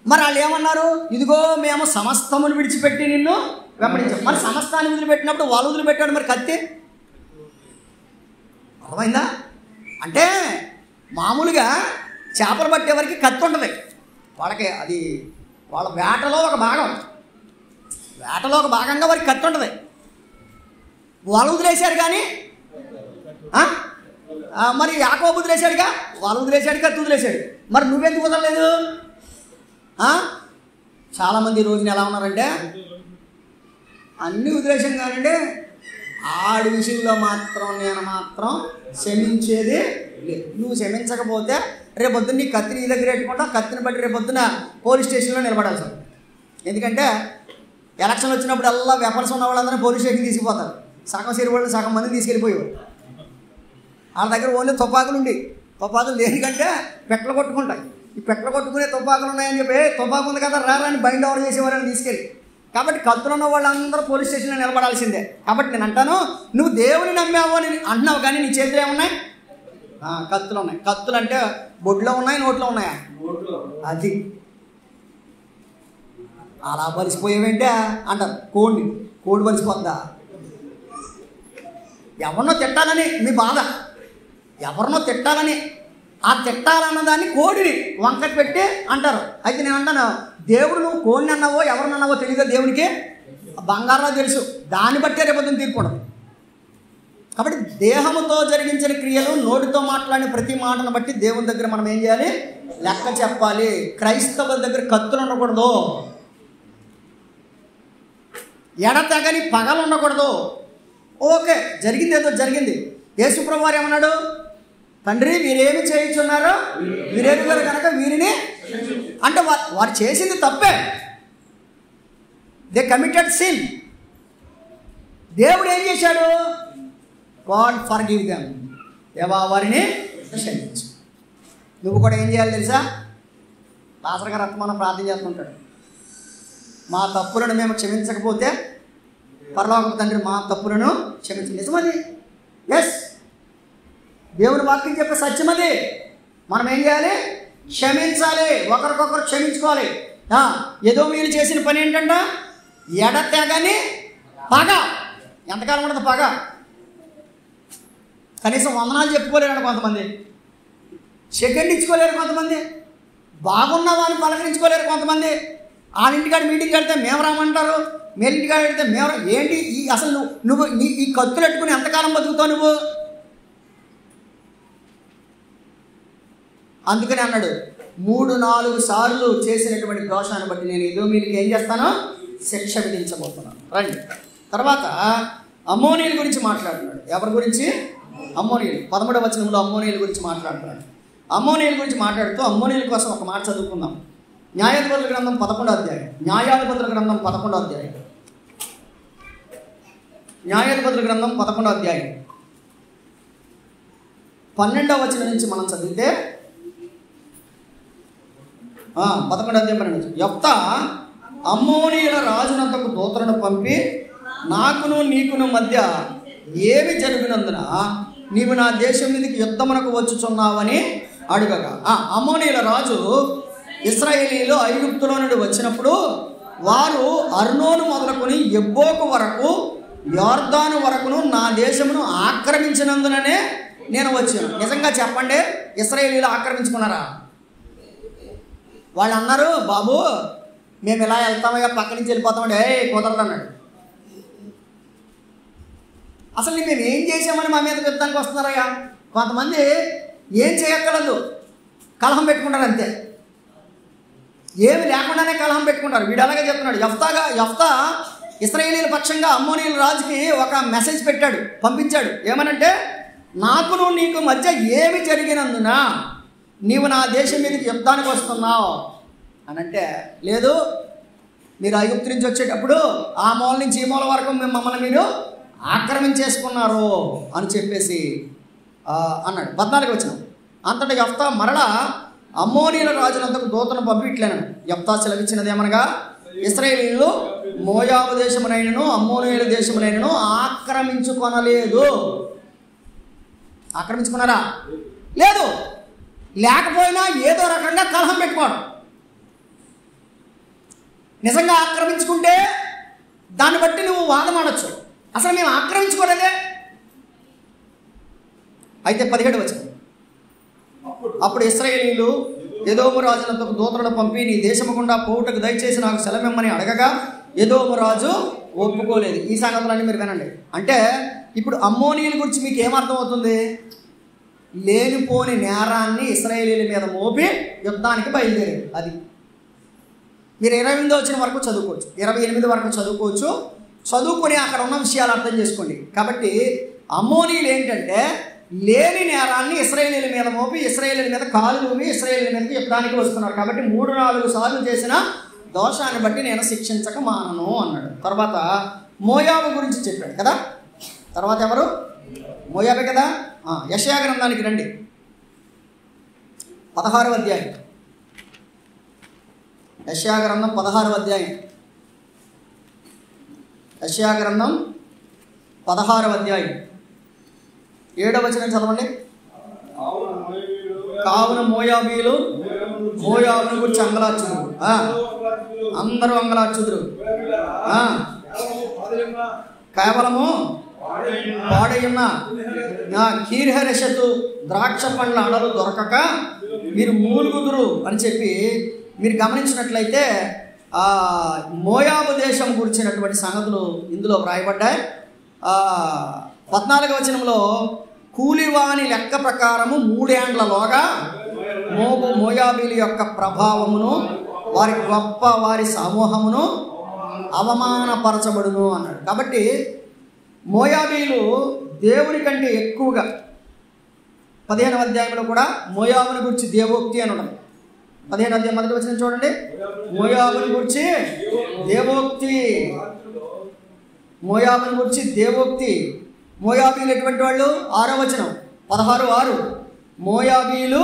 మరి వాళ్ళు ఏమన్నారు? ఇదిగో మేము సమస్తమును విడిచిపెట్టి నిన్ను వెంబడించాం. మరి సమస్తాన్ని వదిలిపెట్టినప్పుడు వాళ్ళు వదిలిపెట్టాడు, మరి కత్తి అర్థమైందా? అంటే మామూలుగా చేపలు పట్టే వరకు కత్తి ఉంటుంది వాళ్ళకి, అది వాళ్ళ వేటలో ఒక భాగం, వేటలో ఒక భాగంగా వారికి కత్తి ఉంటుంది. వాళ్ళు వదిలేశారు కానీ మరి యాకోబు వదిలేశాడుగా, వాళ్ళు వదిలేశాడు, కత్తి వదిలేశాడు. మరి నువ్వెందుకు వదలలేదు? చాలామంది ఈ రోజున ఎలా ఉన్నారంటే అన్నీ వదిలేశాను కానండి, ఆడి విషయంలో మాత్రం నేను మాత్రం క్షమించేది లేదు. నువ్వు క్షమించకపోతే రేపొద్దున నీ కత్తిని నీ దగ్గర పెట్టుకుంటావు, కత్తిని బట్టి రేపొద్దున పోలీస్ స్టేషన్లో నిలబడాల్సి ఉంటుంది. ఎందుకంటే ఎలక్షన్ వచ్చినప్పుడు అలా వెపన్స్ ఉన్న వాళ్ళందరూ పోలీస్ స్టేషన్కి తీసుకుపోతారు. సగం సిరివాళ్ళు సగం మంది తీసుకెళ్ళిపోయేవారు. వాళ్ళ దగ్గర ఓన్లీ తుపాకులు ఉండి, తుపాకులు దేనికంటే పెట్టలు కొట్టుకుంటాయి. ఈ పెట్టలు కొట్టుకునే తుపాకులు ఉన్నాయని చెప్పి తుపాకు ఉంది కదా రాని బైండ్ ఓవర్ చేసేవారని తీసుకెళ్ళి. కాబట్టి కత్తులు ఉన్న వాళ్ళందరూ పోలీస్ స్టేషన్లో నిలబడాల్సిందే. కాబట్టి నేను అంటాను, నువ్వు దేవుని నమ్మావు అని అంటున్నావు కానీ నీ చేతిలో ఏమున్నాయి? కత్తులు ఉన్నాయి. కత్తులు అంటే బొడ్లో ఉన్నాయి, నోట్లో ఉన్నాయా? అది అలా బలిసిపోయేవేంటే అంటారు. కోడి బలిసిపోద్దా? ఎవరినో తిట్టాలని మీ బాధ, ఎవరినో తిట్టాలని, ఆ తిట్టాలన్న దాన్ని కోడిని వంకటి పెట్టి అంటారు. అయితే నేను అంటాను, దేవుడు నువ్వు కోడిని అన్నావో ఎవరిని అన్నావో తెలియదు, దేవునికి బంగారం తెలుసు. దాన్ని బట్టే రేపొద్దున తీర్పడం. కాబట్టి దేహముతో జరిగించిన క్రియలు, నోటితో మాట్లాడిన ప్రతి మాటను బట్టి దేవుని దగ్గర మనం ఏం చేయాలి? లెక్క చెప్పాలి. క్రైస్తవుల దగ్గర కత్తులు ఉండకూడదు, ఎడతెగని పగలు ఉండకూడదు. ఓకే, జరిగింది ఏదో జరిగింది. యేసుప్రభువు వారు ఏమన్నాడు? తండ్రి వీరేమి చేయించున్నారో వీరేరుగురు కనుక వీరిని, అంటే వారు చేసింది తప్పే, దే కమిటెడ్ సిన్. దేవుడు ఏం చేశాడు? గాడ్ ఫర్గివ్ దెమ్, దేవా వారిని క్షమించు. నువ్వు కూడా ఏం చేయాలి తెలుసా? లాజరు గారు మనం ప్రార్థన చేస్తుంటాడు, మా తప్పులను మేము క్షమించకపోతే పరలోకపు తండ్రి మా తప్పులను క్షమించు. నిజమది, ఎస్, దేవుని వాక్యం చెప్పే సత్యమది. మనం ఏం చేయాలి? క్షమించాలి, ఒకరికొకరు క్షమించుకోవాలి. ఏదో మీరు చేసిన పని ఏంటంట? ఎడతెగని పగ. ఎంతకాలం ఉండదు పగ? కనీసం వందనాలు చెప్పుకోలేరు కొంతమంది, సెకండ్ ఇచ్చుకోలేరు కొంతమంది, బాగున్నావా అని పలకరించుకోలేరు కొంతమంది. వాళ్ళింటికాడ మీటింగ్ కడితే మేము రామంటారు, మేలింటికాడ పెడితే మేము ఏంటి అసలు నువ్వు ఈ కత్తులు పెట్టుకుని ఎంతకాలం బతుకుతావు నువ్వు? అందుకని అన్నాడు, 3-4 సార్లు చేసినటువంటి దోషాన్ని బట్టి నేను ఏదో మీకు ఏం చేస్తానో శిక్ష విధించబోతున్నాను. రండి. తర్వాత అమ్మోనీయుల గురించి మాట్లాడుతున్నాడు. ఎవరి గురించి? అమ్మోనీయులు. 13వ వచనంలో అమ్మోనీయుల గురించి మాట్లాడుతున్నాడు. అమ్మోనీయుల గురించి మాట్లాడుతూ అమ్మోనీయుల కోసం ఒక మాట చదువుకుందాం. న్యాయాధిపతుల గ్రంథం 11వ అధ్యాయం. న్యాయాధిపతుల గ్రంథం 11వ అధ్యాయం. న్యాయాధిపతుల గ్రంథం 11వ అధ్యాయం 12వ వచనం నుంచి మనం చదివితే 11వ అధ్యాయం 12. యెఫ్తా అమ్మోనీయుల రాజునంతకు దూతలను పంపి, నాకును నీకును మధ్య ఏమి జరిగినందున నీవు నా దేశం మీదకి యుద్ధమునకు వచ్చుచున్నావని అడుగగా, అమ్మోనీయుల రాజు ఇశ్రాయేలీయులు ఐగుప్తులో నుండి వచ్చినప్పుడు వారు అర్నోను మొదలుకొని ఎబ్బోకు వరకు యొర్దాను వరకును నా దేశమును ఆక్రమించినందుననే నేను వచ్చాను. నిజంగా చెప్పండి, ఇశ్రాయేలీయులు ఆక్రమించుకున్నారా? వాళ్ళు అన్నారు, బాబు మేము ఇలా వెళ్తామయ్యా, పక్క నుంచి వెళ్ళిపోతామండి. కుదరదు అన్నాడు. అసలు మేము ఏం చేసామని మా మీద యుద్ధానికి వస్తున్నారయ్యా? కొంతమంది ఏం చేయక్కర్లేదు, కలహం పెట్టుకుంటారు అంతే, ఏమి లేకుండానే కలహం పెట్టుకుంటారు. వీడు అలాగే చెప్తున్నాడు. యెఫ్తా ఇశ్రాయేలీయుల పక్షంగా అమ్మోనీయుల రాజుకి ఒక మెసేజ్ పెట్టాడు, పంపించాడు. ఏమనంటే, నాకును నీకు మధ్య ఏమి జరిగినందున నీవు నా దేశం మీదకి యుద్ధానికి వస్తున్నావు అని అంటే, లేదు మీరు ఐగుప్తు నుంచి వచ్చేటప్పుడు ఆ మూల నుంచి ఈ మూల వరకు మమ్మల్ని మీరు ఆక్రమించేసుకున్నారు అని చెప్పేసి అన్నాడు. 14వ వచనం. అంతటా యెఫ్తా మరలా అమ్మోనీయుల రాజునంతకు దూతను పంపి ఇట్లనను, యెఫ్తా సెలవిచ్చినదేమనగా, ఇశ్రాయేలీయులు మోయాబు దేశమునైనను అమ్మోనీయుల దేశమునైనను ఆక్రమించుకొనలేదు. ఆక్రమించుకున్నారా? లేదు. లేకపోయినా ఏదో రకంగా కలహం పెట్టుకోవడం. నిజంగా ఆక్రమించుకుంటే దాన్ని బట్టి నువ్వు వాదమాడచ్చు. అసలు మేము ఆక్రమించుకోలేదే. అయితే 17వ వచనం, అప్పుడు ఇశ్రాయేలీయులు ఎదోము రాజులతో దూతలను పంపి నీ దేశము గుండా పోవుటకు దయచేసి నాకు సెలవిమ్మని అడగగా ఎదోము రాజు ఒప్పుకోలేదు. ఈ సంగతులన్నీ మీరు వినండి. అంటే ఇప్పుడు అమ్మోనీయుల గురించి మీకు ఏమర్థమవుతుంది? లేనిపోని నేరాన్ని ఇశ్రాయేలీయుల మీద మోపి యుద్ధానికి బయలుదేరారు. అది మీరు 28వ వచనం వరకు చదువుకోవచ్చు, 28 వరకు చదువుకోవచ్చు. చదువుకొని అక్కడ ఉన్న విషయాలు అర్థం చేసుకోండి. కాబట్టి అమ్మోనీయులు ఏంటంటే లేని నేరాన్ని ఇశ్రాయేలీయుల మీద మోపి ఇశ్రాయేలీయుల మీద కాలు ఊపి ఇశ్రాయేలీయుల మీదకి యుద్ధానికి వస్తున్నారు. కాబట్టి 3-4 సార్లు చేసిన దోషాన్ని బట్టి నేను శిక్షించక మానను అన్నాడు. తర్వాత మోయాబు గురించి చెప్పాడు కదా. తర్వాత ఎవరు? మోయాబే కదా. యెషయా గ్రంథానికి రండి, 16వ అధ్యాయం. యెషయా గ్రంథం 16వ అధ్యాయం. యెషయా గ్రంథం 16వ అధ్యాయం 7వ వచనం చదవండి. కావున మోయాబీయులు మోయాబును గురించి అంగలార్చుదురు, అందరూ అంగలార్చుదురు. కేవలము పాడయున్న నా కీర్హరెషతు ద్రాక్ష పండ్ల అడలు దొరకక మీరు మూలుగుదురు అని చెప్పి మీరు గమనించినట్లయితే మోయాబు దేశం గురించినటువంటి సంగతులు ఇందులో వ్రాయబడ్డాయి. 14వ వచనంలో కూలివాని లెక్క ప్రకారము 3 ఏండ్లలోగా మోయాబీల యొక్క ప్రభావమును వారి గొప్ప వారి సమూహమును అవమానపరచబడును అన్నాడు. కాబట్టి మోయాబీలు దేవుని కంటే ఎక్కువగా 15వ అధ్యాయంలో కూడా మోయాబుని గురించి దేవోక్తి అని ఉండదు. 15వ అధ్యాయం 1వ వచనం చూడండి. మోయాబుని గురించి దేవోక్తి, మోయాబుని గురించి దేవోక్తి. మోయాబీలు ఎటువంటి వాళ్ళు? 6వ వచనం 16:6 మోయాబీలు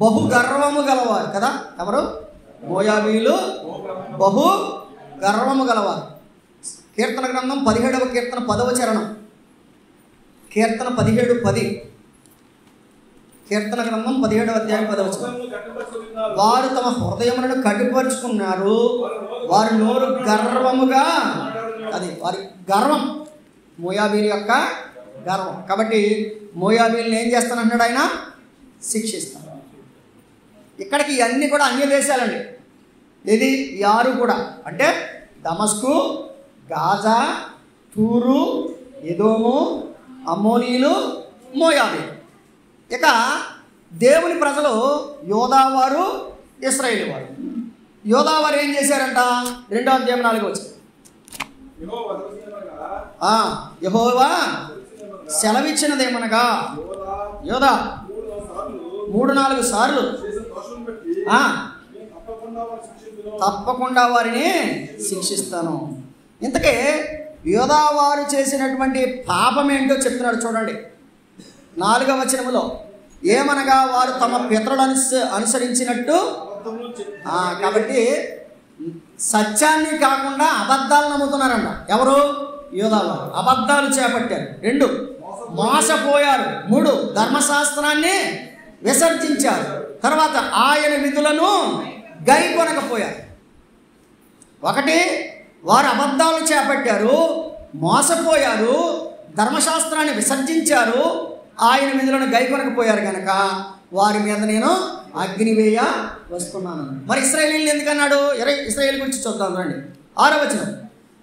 బహు గర్వము గలవారు కదా. ఎవరు? మోయాబీలు బహు గర్వము గలవారు. కీర్తన గ్రంథం 17వ కీర్తన 10వ చరణం. కీర్తన 17:10. కీర్తన గ్రంథం 17వ అధ్యాయం 10వ చరణం. వారు తమ హృదయములను కట్టుపరుచుకున్నారు, వారి నోరు గర్వముగా, అది వారి గర్వం, మోయాబీల యొక్క గర్వం. కాబట్టి మోయాబీలను ఏం చేస్తానంటున్నాడు ఆయన? శిక్షిస్తాను. ఇక్కడికి ఇవన్నీ కూడా అన్య దేశాలండి. ఇది ఈ 6 కూడా అంటే దమస్కు, గాజా, తూరు, ఎదోము, అమ్మోనీయులు, మోయాబీలు. ఇక దేవుని ప్రజలు యోదావారు, ఇశ్రాయేలు వారు. యోదావారు ఏం చేశారంట? 2వ అధ్యాయం 4వ వచనం. యెహోవా సెలవిచ్చినదేమనగా యోదా 3-4 సార్లు తప్పకుండా వారిని శిక్షిస్తాను. ఇంతకే యోదావారు చేసినటువంటి పాపం ఏంటో చెప్తున్నాడు చూడండి 4వ వచనములో. ఏమనగా వారు తమ పితరులను అనుసరించినట్టు. కాబట్టి సత్యాన్ని కాకుండా అబద్ధాలు నమ్ముతున్నారంట. ఎవరు? యోదావారు అబద్ధాలు చేపట్టారు. 2 మోసపోయారు. 3 ధర్మశాస్త్రాన్ని విసర్జించారు. తర్వాత ఆయన విధులను గైకొనకపోయారు. 1 వారు అబద్ధాలు చేపట్టారు, మోసపోయారు, ధర్మశాస్త్రాన్ని విసర్జించారు, ఆయన విధులను గైకొనకపోయారు కనుక వారి మీద నేను అగ్నివేయ వస్తున్నాను. మరి ఇశ్రాయేలీయులు ఎందుకన్నాడు? ఇశ్రాయేలు గురించి చూద్దాం రండి. 6వ వచనం.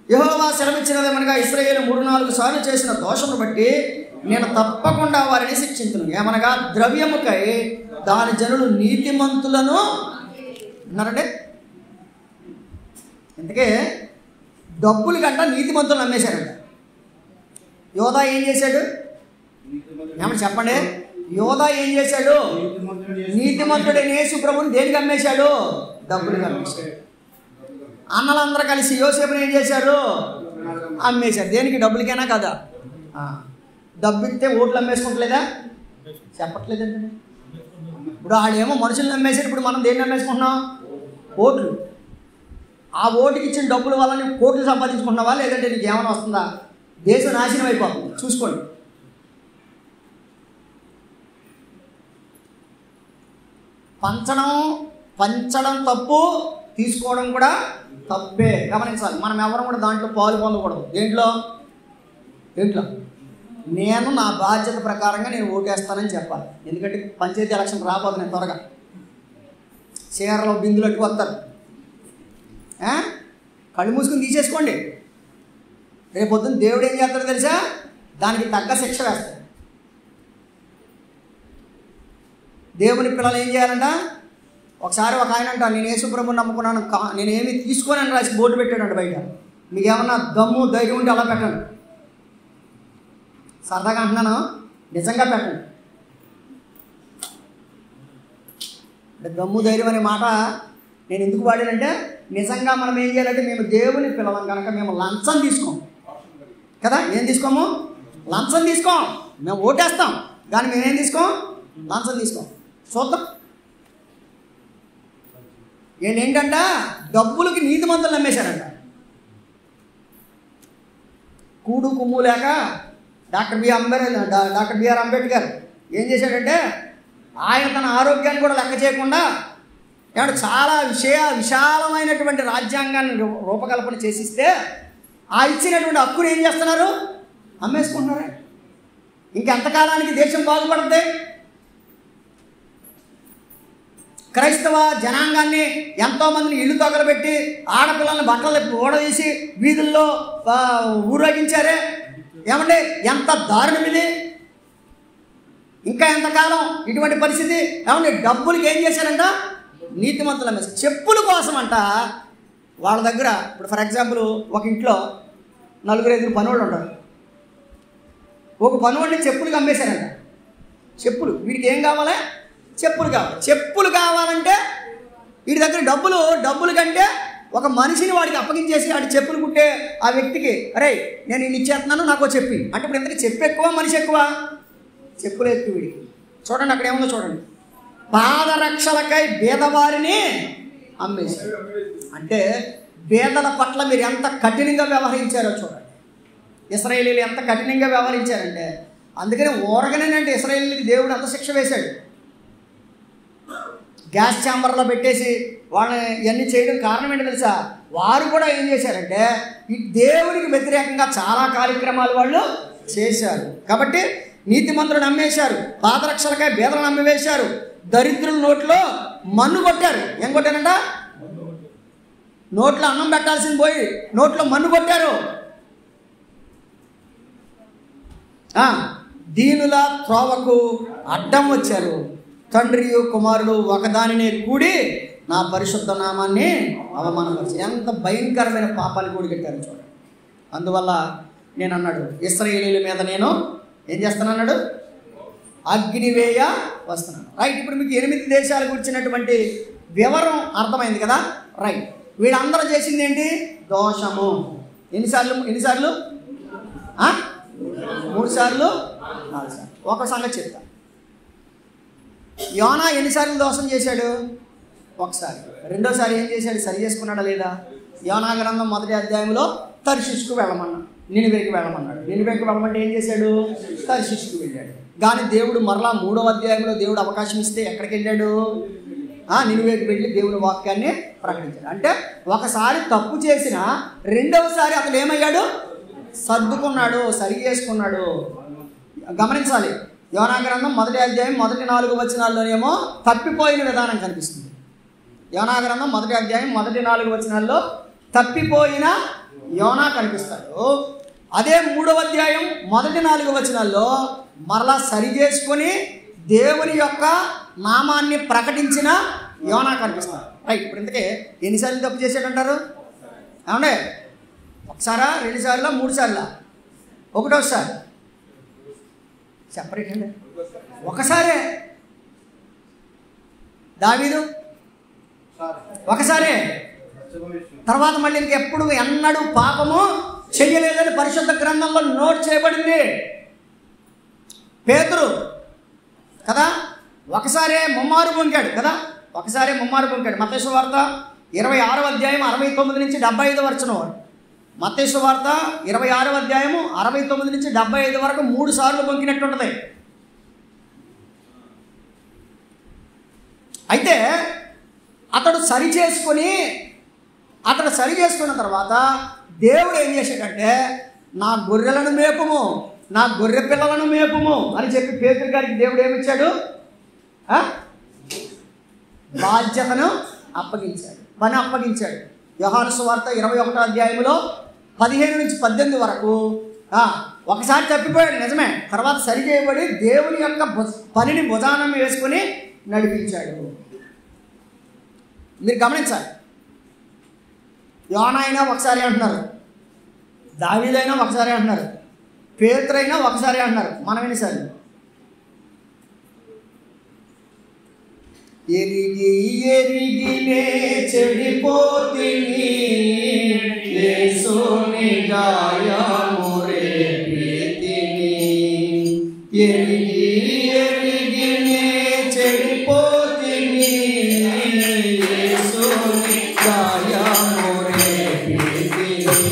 యెహోవా సెలవిచ్చినదేమనగా ఇశ్రాయేలు 3-4 సార్లు చేసిన దోషమును బట్టి నేను తప్పకుండా వారిని శిక్షించును. ఏమనగా ద్రవ్యముకై దాని జనులు నీతిమంతులను అన్నారంటే, అందుకే డబ్బులు కంట నీతిమంతులను అమ్మేశారంట. యోధా ఏం చేశాడు? ఏమన్నా చెప్పండి. యోధా ఏం చేశాడు? నీతిమంతుడైన యేసు ప్రభువుని దేనికి అమ్మేశాడు? డబ్బులు అమ్మేశాడు. అన్నలందరూ కలిసి యోసేపుని ఏం చేశారు? అమ్మేశారు. దేనికి? డబ్బులకైనా కదా. డబ్బు ఇస్తే ఓట్లు అమ్మేసుకుంటలేదా? చెప్పట్లేదండి. ఇప్పుడు వాళ్ళేమో మనుషులను అమ్మేశారు, ఇప్పుడు మనం దేన్ని అమ్మేసుకుంటున్నాం? ఓట్లు. ఆ ఓటుకి ఇచ్చిన డబ్బుల వల్ల నువ్వు కోట్లు సంపాదించుకుంటున్నావా, లేదంటే నీకు ఏమైనా వస్తుందా? దేశం నాశనం అయిపోతుంది. చూసుకోండి. పంచడం తప్పు, తీసుకోవడం కూడా తప్పే. గమనించాలి, మనం ఎవరు కూడా దాంట్లో పాలు పొందకూడదు. దేంట్లో? నేను నా బాధ్యత ప్రకారంగా నేను ఓటేస్తానని చెప్పాలి. ఎందుకంటే పంచాయతీ ఎలక్షన్ రాబోతుంది త్వరగా. చీరలో బిందులు అట్టుకొస్తారు. కళ్ళు మూసుకుని తీసేసుకోండి. రేపొద్దున దేవుడు ఏం చేస్తాడో తెలుసా? దానికి తగ్గ శిక్ష వేస్తాడు. దేవుని పిల్లలు ఏం చేయాలంట? ఒకసారి ఒక ఆయన అంట, నేను యేసుప్రభుని నమ్ముకున్నాను, నేనేమి తీసుకోనని రాసి బోర్డు పెట్టాడంట బయట. మీకు ఏమన్నా దమ్ము ధైర్యం ఉంటే అలా పెట్టండి. సరదాగా అంటున్నాను, నిజంగా పెట్టండి. అంటే దమ్ము ధైర్యం అనే మాట నేను ఎందుకు వాడానంటే, నిజంగా మనం ఏం చేయాలంటే, మేము దేవుని పిల్లలం కనుక మేము లంచం తీసుకోం కదా. ఏం తీసుకోము? లంచం తీసుకోం. మేము ఓటేస్తాం కానీ మేమేం తీసుకోం? లంచం తీసుకోం. చూద్దాం. ఏంటంట, డబ్బులకి నీతిమంతులు నమ్మేశారంట. కూడు కుమ్ము లేక డాక్టర్ బిఆర్ అంబేద్కర్ ఏం చేశాడంటే, ఆయన తన ఆరోగ్యాన్ని కూడా లెక్క చేయకుండా ఏమంటే చాలా విశాలమైనటువంటి రాజ్యాంగాన్ని రూపకల్పన చేసిస్తే ఆ ఇచ్చినటువంటి హక్కును ఏం చేస్తున్నారు? అమ్మేసుకుంటున్నారు. ఇంకెంతకాలానికి దేశం బాగుపడుతుంది? క్రైస్తవ జనాంగాన్ని ఎంతోమందిని ఇల్లు తగలబెట్టి ఆడపిల్లల్ని బట్టలు ఓడదీసి వీధుల్లో ఊరేగించారే. ఏమంటే ఎంత దారుణం ఇది! ఇంకా ఎంతకాలం ఇటువంటి పరిస్థితి? ఏమంటే డబ్బులకి ఏం చేశారంట? నీతిమంతుల మీద చెప్పుల కోసం అంట వాళ్ళ దగ్గర. ఇప్పుడు ఫర్ ఎగ్జాంపుల్, ఒక ఇంట్లో 4-5 పనులు ఉంటారు. ఒక పనుడిని చెప్పులు అమ్మేశారంట. చెప్పులు, వీడికి ఏం కావాలి? చెప్పులు కావాలి. చెప్పులు కావాలంటే వీడి దగ్గర డబ్బులు కంటే ఒక మనిషిని వాడికి అప్పగించేసి వాడి చెప్పులు కుట్టే ఆ వ్యక్తికి, అరే నేను ఇన్ని ఇచ్చేస్తున్నాను, నాకు చెప్పి అంటే ఇప్పుడు ఎందుకు చెప్పు ఎక్కువ, మనిషి ఎక్కువ? చెప్పులు ఎక్కువ వీడికి. చూడండి అక్కడ ఏముందో చూడండి. పాదరక్షలకై బీదవారిని అమ్మేశారు. అంటే బీదల పట్ల మీరు ఎంత కఠినంగా వ్యవహరించారో చూడండి. ఇశ్రాయేలీలు ఎంత కఠినంగా వ్యవహరించారంటే, అందుకని ఊరగనేనంటే ఇశ్రాయేలీలకి దేవుడు అంత శిక్ష వేశాడు. గ్యాస్ ఛాంబర్లో పెట్టేసి వాళ్ళని ఇవన్నీ చేయడం కారణం ఏంటో తెలుసా? వారు కూడా ఏం చేశారంటే, ఈ దేవుడికి వ్యతిరేకంగా చాలా కార్యక్రమాలు వాళ్ళు చేశారు. కాబట్టి నీతిమంతులను నమ్మేశారు, పాదరక్షలకై బీదలను నమ్మివేశారు, దరిద్రుల నోట్లో మన్ను కొట్టారు. ఏం కొట్టారంట? నోట్లో అన్నం పెట్టాల్సింది పోయి నోట్లో మన్ను కొట్టారు. దీనుల త్రోవకు అడ్డం వచ్చారు. తండ్రి కుమారుడు ఒకదానినే కూడి నా పరిశుద్ధ నామాన్ని అవమానపరిచి. ఎంత భయంకరమైన పాపాలు కూడిగట్టారు చూడండి. అందువల్ల నేను అన్నాడు, ఇశ్రాయేలీల మీద నేను ఏం చేస్తానన్నాడు? అగ్నివేయ వస్తున్నాను. రైట్. ఇప్పుడు మీకు 8 దేశాలు గురించినటువంటి వివరం అర్థమైంది కదా. రైట్. వీళ్ళందరూ చేసింది ఏంటి? దోషము. ఎన్నిసార్లు? 3 సార్లు, 4 సార్లు. ఒక సంగతి చెప్తా. యోనా ఎన్నిసార్లు దోషం చేశాడు? ఒకసారి. రెండోసారి ఏం చేశాడు? సరి చేసుకున్నాడా లేదా? యోనా గ్రంథం 1వ అధ్యాయంలో తర్షీషుకు వెళ్ళమన్నాడు, నినివేకి వెళ్ళమన్నాడు. నినివేకి వెళ్ళమంటే ఏం చేశాడు? తర్షీషుకు వెళ్ళాడు. కానీ దేవుడు మరలా 3వ అధ్యాయంలో దేవుడు అవకాశం ఇస్తే ఎక్కడికి వెళ్ళాడు? నినివేకి వెళ్ళి దేవుని వాక్యాన్ని ప్రకటించాడు. అంటే ఒకసారి తప్పు చేసిన రెండవసారి అతను ఏమయ్యాడు? సర్దుకున్నాడు, సరి చేసుకున్నాడు. గమనించాలి, యోనా గ్రంథం 1వ అధ్యాయం 1-4 వచనాల్లోనేమో తప్పిపోయిన విధానం కనిపిస్తుంది. యోనా గ్రంథం 1వ అధ్యాయం 1-4 వచనాల్లో తప్పిపోయిన యోనా కనిపిస్తాడు. అదే 3వ అధ్యాయం 1-4 వచనాల్లో మరలా సరి చేసుకొని దేవుని యొక్క నామాన్ని ప్రకటించిన యోనా కనిపిస్తాడు. రైట్. ఇప్పుడు ఇంతకే ఎన్నిసార్లు తప్పు చేశాడంటారు? ఏమండే? ఒకసారా, 2 సార్లా, 3 సార్లా? ఒకటోసారి. సెపరేట్ అండి. ఒకసారే. దావీదు ఒకసారే. తర్వాత మళ్ళీ ఇంకెప్పుడు ఎన్నడూ పాపము చెయ్యలేదని పరిశుద్ధ గ్రంథంలో నోట్ చేయబడింది. పేతురు కదా ఒకసారే ముమ్మారు పొంగాడు కదా. ఒకసారి ముమ్మారు పొంగాడు. మత్తయి సువార్త 26వ అధ్యాయం 69 నుంచి 75 వరకు. మత్తయి సువార్త 26వ అధ్యాయము 69 నుంచి 75 వరకు 3 సార్లు పొంగినట్టు ఉంటుంది. అయితే అతడు సరి చేసుకొని అతడు సరి చేసుకున్న తర్వాత దేవుడు ఏం చేశాడంటే నా గొర్రెలను మేపుము, నా గొర్రె పిల్లలను మేపుము అని చెప్పి పేతురు గారికి దేవుడు ఏమిచ్చాడు? బాధ్యతను అప్పగించాడు, పని అప్పగించాడు. యోహాను సువార్త 21వ అధ్యాయంలో 15 నుంచి 18 వరకు ఒకసారి తప్పిపోయాడు నిజమే, తర్వాత సరి చేయబడి దేవుని యొక్క పనిని భుజానం వేసుకుని నడిపించాడు. మీరు గమనించాలి, యోనా అయినా ఒకసారి అంటున్నారు, దావీదైనా ఒకసారి అంటున్నారు, పేతురైనా ఒకసారి అంటున్నారు, మనం ఎన్నిసార్లు? ఎరిగి ఎరిగినే చెడిపోతిని యేసుని గాయమురే ప్రీతిని, ఎరిగి ఎరిగినే చెడిపోతిని యేసుని గాయమురే ప్రీతిని.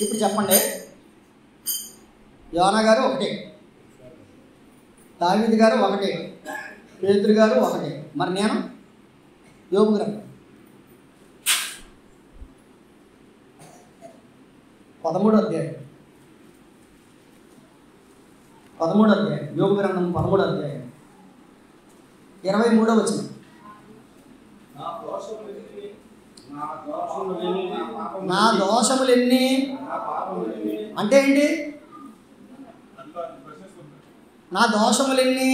ఇప్పుడు చెప్పండి, యోనా గారు ఒకటే, దావీదు గారు ఒకటే, పేతురు గారు ఒకటే, మరి నేను యోబు గ్రంథం 13వ అధ్యాయం, యోబు గ్రంథం 13వ అధ్యాయం 23వ వచనం. నా దోషములెన్ని అంటే ఏంటి? నా దోషములెన్ని,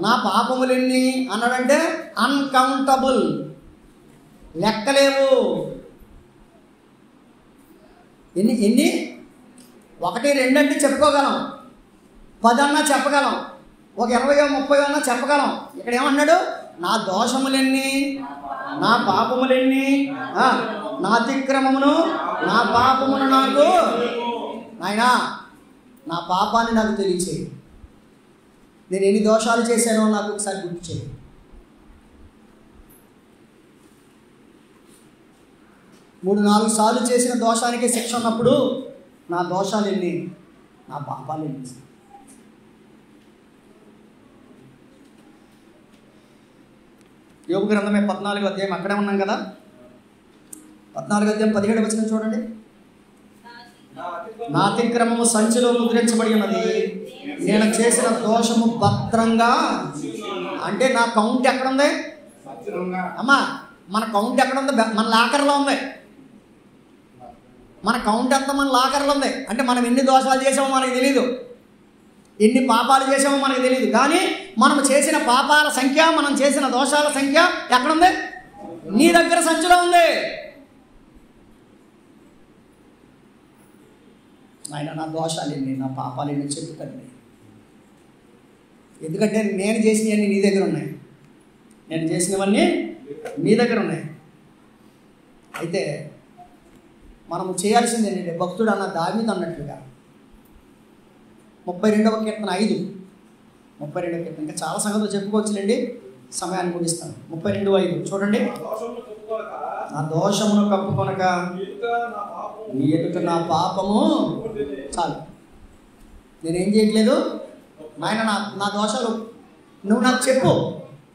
నా పాపములెన్ని అన్నాడంటే అన్కౌంటబుల్, లెక్కలేవు. ఎన్ని 1, 2 అంటే చెప్పుకోగలం, 10 అన్నా చెప్పగలం, ఒక 20, 30 అన్నా చెప్పగలం. ఇక్కడ ఏమన్నాడు? నా దోషములెన్ని, నా పాపములెన్ని, నా అతిక్రమమును, నా పాపమును నాకు, నాయనా నా పాపాన్ని నాకు తెలియచేయి, నేను ఎన్ని దోషాలు చేశానో నాకు ఒకసారి గుర్తు చేయి. మూడు 4 సార్లు చేసిన దోషానికే శిక్ష ఉన్నప్పుడు నా దోషాలు ఎన్ని, నా పాపాలు ఎన్ని? యోబు గ్రంథమే 14వ అధ్యాయం, అక్కడే ఉన్నాం కదా, 14వ అధ్యాయం 17వ వచనం చూడండి. నా అతిక్రమము సంచిలో ముద్రించబడి ఉన్నది, నేను చేసిన దోషము భద్రంగా. అంటే నా కౌంట్ ఎక్కడుంది అమ్మా? మన కౌంట్ ఎక్కడుంది? మన లాకర్లో ఉంది. మన కౌంట్ అంతా మన లాకర్లో ఉంది. అంటే మనం ఎన్ని దోషాలు చేసామో మనకు తెలీదు, ఎన్ని పాపాలు చేసామో మనకు తెలియదు, కానీ మనం చేసిన పాపాల సంఖ్య, మనం చేసిన దోషాల సంఖ్య ఎక్కడుంది? నీ దగ్గర సంచిలో ఉంది. ఆయన నా దోషాలు ఎన్ని, నా పాపాలు ఎన్ని చెప్పుతండి. ఎందుకంటే నేను చేసినవన్నీ నీ దగ్గర ఉన్నాయి, నేను చేసినవన్నీ నీ దగ్గర ఉన్నాయి. అయితే మనము చేయాల్సింది ఏంటంటే, భక్తుడు అన్న దావీదు అన్నట్లుగా 32వ కీర్తన 5, 32వ కీర్తన, ఇంకా చాలా సంగతులు చెప్పుకోవచ్చులేండి, సమయాన్ని ముగిస్తాను. 32:5 చూడండి. నా దోషమును కప్పుకొనక నీ ఎదుట నా పాపము, చాలు, నేనేం చేయట్లేదు నాయన, నా దోషాలు నువ్వు నాకు చెప్పు,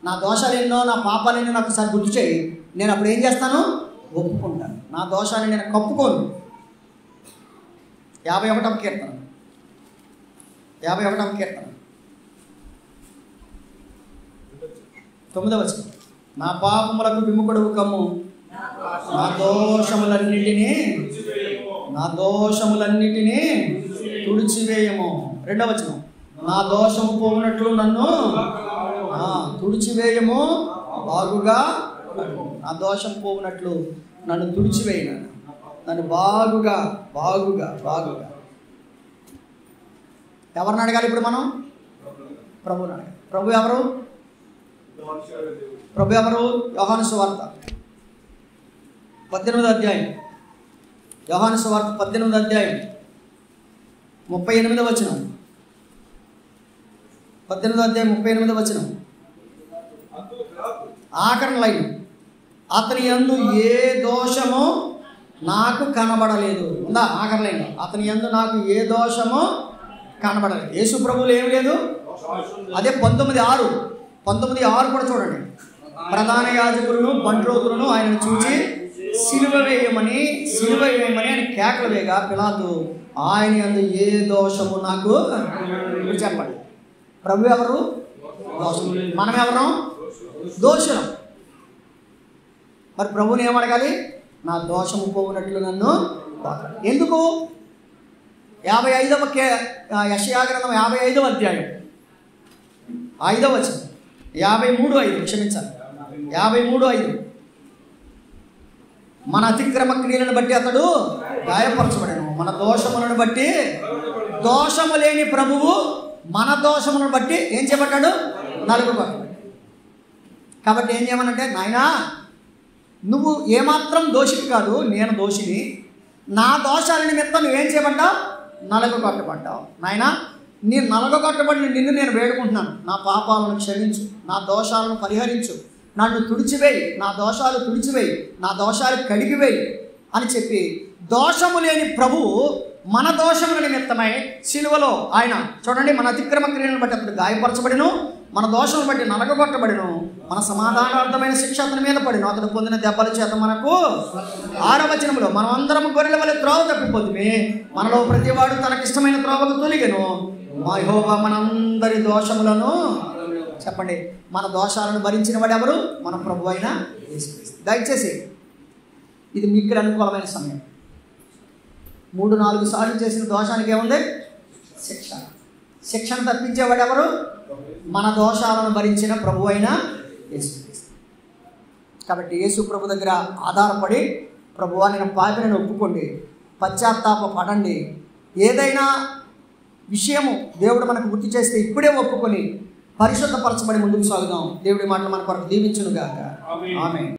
నా దోషాలు ఎన్నో, నా పాపాలు ఎన్నో నాకు ఒకసారి గుర్తు చేయి. నేను అప్పుడు ఏం చేస్తాను? ఒప్పుకుంటాను, నా దోషాన్ని నేను కప్పుకోను. 51వ కీర్తన 9వ వచనం. నా పాపములకు విముఖుడవు కమ్ము, నా దోషములన్నిటినీ తుడిచివేయము. 2వ వచనం. నా దోషము పోవునట్లు నన్ను తుడిచివేయము బాగుగా. నా దోషం పోవునట్లు నన్ను తుడిచివేయను, నన్ను బాగుగా బాగుగా బాగుగా. ఎవరిని అడగాలి ఇప్పుడు మనం? ప్రభువుని అడగాలి. ప్రభు ఎవరు? యోహాను సువార్త 18వ అధ్యాయం, యోహాను సువార్త 18వ అధ్యాయం 38వ వచనం. 18వ అధ్యాయం 38వ వచనం, ఆఖరి లైన్, అతని యందు ఏ దోషము నాకు కనబడలేదు. ఉందా ఆఖరి లైన్? అతని యందు నాకు ఏ దోషము కనబడలేదు. యేసు ప్రభువులో ఏమి లేదు. అదే 19:6 కూడా చూడండి. ప్రధాన యాజకులను బంట్రోతులను ఆయనను చూచి సిలువ వేయమని ఆయన కేకలు వేయగా పిలాతు ఆయన యందు ఏ దోషము నాకు చెప్పండి. ప్రభు ఎవరు? దోషం. మనం ఎవరు? దోషులం. మరి ప్రభువుని ఏమడగాలి? నా దోషము పోవునట్లు నన్ను. ఎందుకు? 55వ యెషయా గ్రంథం 55వ అధ్యాయం 5వ వచనం, 53:5 క్షమించాలి, 53:5, మన అతిక్రమ క్రియలను బట్టి అతడు గాయపరచబడెను, మన దోషములను బట్టి. దోషము లేని ప్రభువు మన దోషములను బట్టి ఏం చేయబడ్డాడు? నలుగుబడ్డాడు. కాబట్టి ఏం చేయమనంటే, నాయనా నువ్వు ఏమాత్రం దోషివి కాదు, నేను దోషిని. నా దోషాల నిమిత్తం నువ్వేం చేయబడ్డావు? నలుగొట్టబడ్డావు. నాయనా నీ నలుగొట్టబడిన నిన్ను నేను వేడుకుంటున్నాను. నా పాపాలను క్షమించు, నా దోషాలను పరిహరించు, నన్ను తుడిచివేయి, నా దోషాలు తుడిచివేయి, నా దోషాలు కడిగివేయి అని చెప్పి దోషము లేని ప్రభువు మన దోషముల నిమిత్తమై సిలువలో ఆయన చూడండి, మన అతిక్రమ క్రియలను బట్టి అతడు గాయపరచబడిను, మన దోషం బట్టి నలగొట్టబడిను, మన సమాధానార్థమైన శిక్ష అతని మీద పడిను, అతడు పొందిన దెబ్బల చేత మనకు. 6వ వచనంలో, మనం అందరం గొర్రెల వలె త్రోవ తప్పిపోతుమే, మనలో ప్రతివాడు తనకిష్టమైన త్రోవకు తొలిగెను, యెహోవా మనందరి దోషములను. చెప్పండి, మన దోషాలను భరించిన వాడు ఎవరు? మన ప్రభు అయిన యేసుక్రీస్తు. దయచేసి ఇది మీకు అనుకూలమైన సమయం. 3-4 సార్లు చేసిన దోషానికి ఏముంది? శిక్ష. శిక్షను తప్పించేవాడు ఎవరు? మన దోషాలను భరించిన ప్రభు అయిన యేసుక్రీస్తు. కాబట్టి యేసు ప్రభు దగ్గర ఆధారపడి, ప్రభువా నేను పాపిని ఒప్పుకోండి, పశ్చాత్తాప పడండి. ఏదైనా విషయము దేవుడు మనకు గుర్తు చేస్తే ఇప్పుడే ఒప్పుకొని పరిశుద్ధపరచబడి ముందుకు సాగుదాం. దేవుడి మాటలు మన కొరకు దీవించును గాక. ఆమేన్.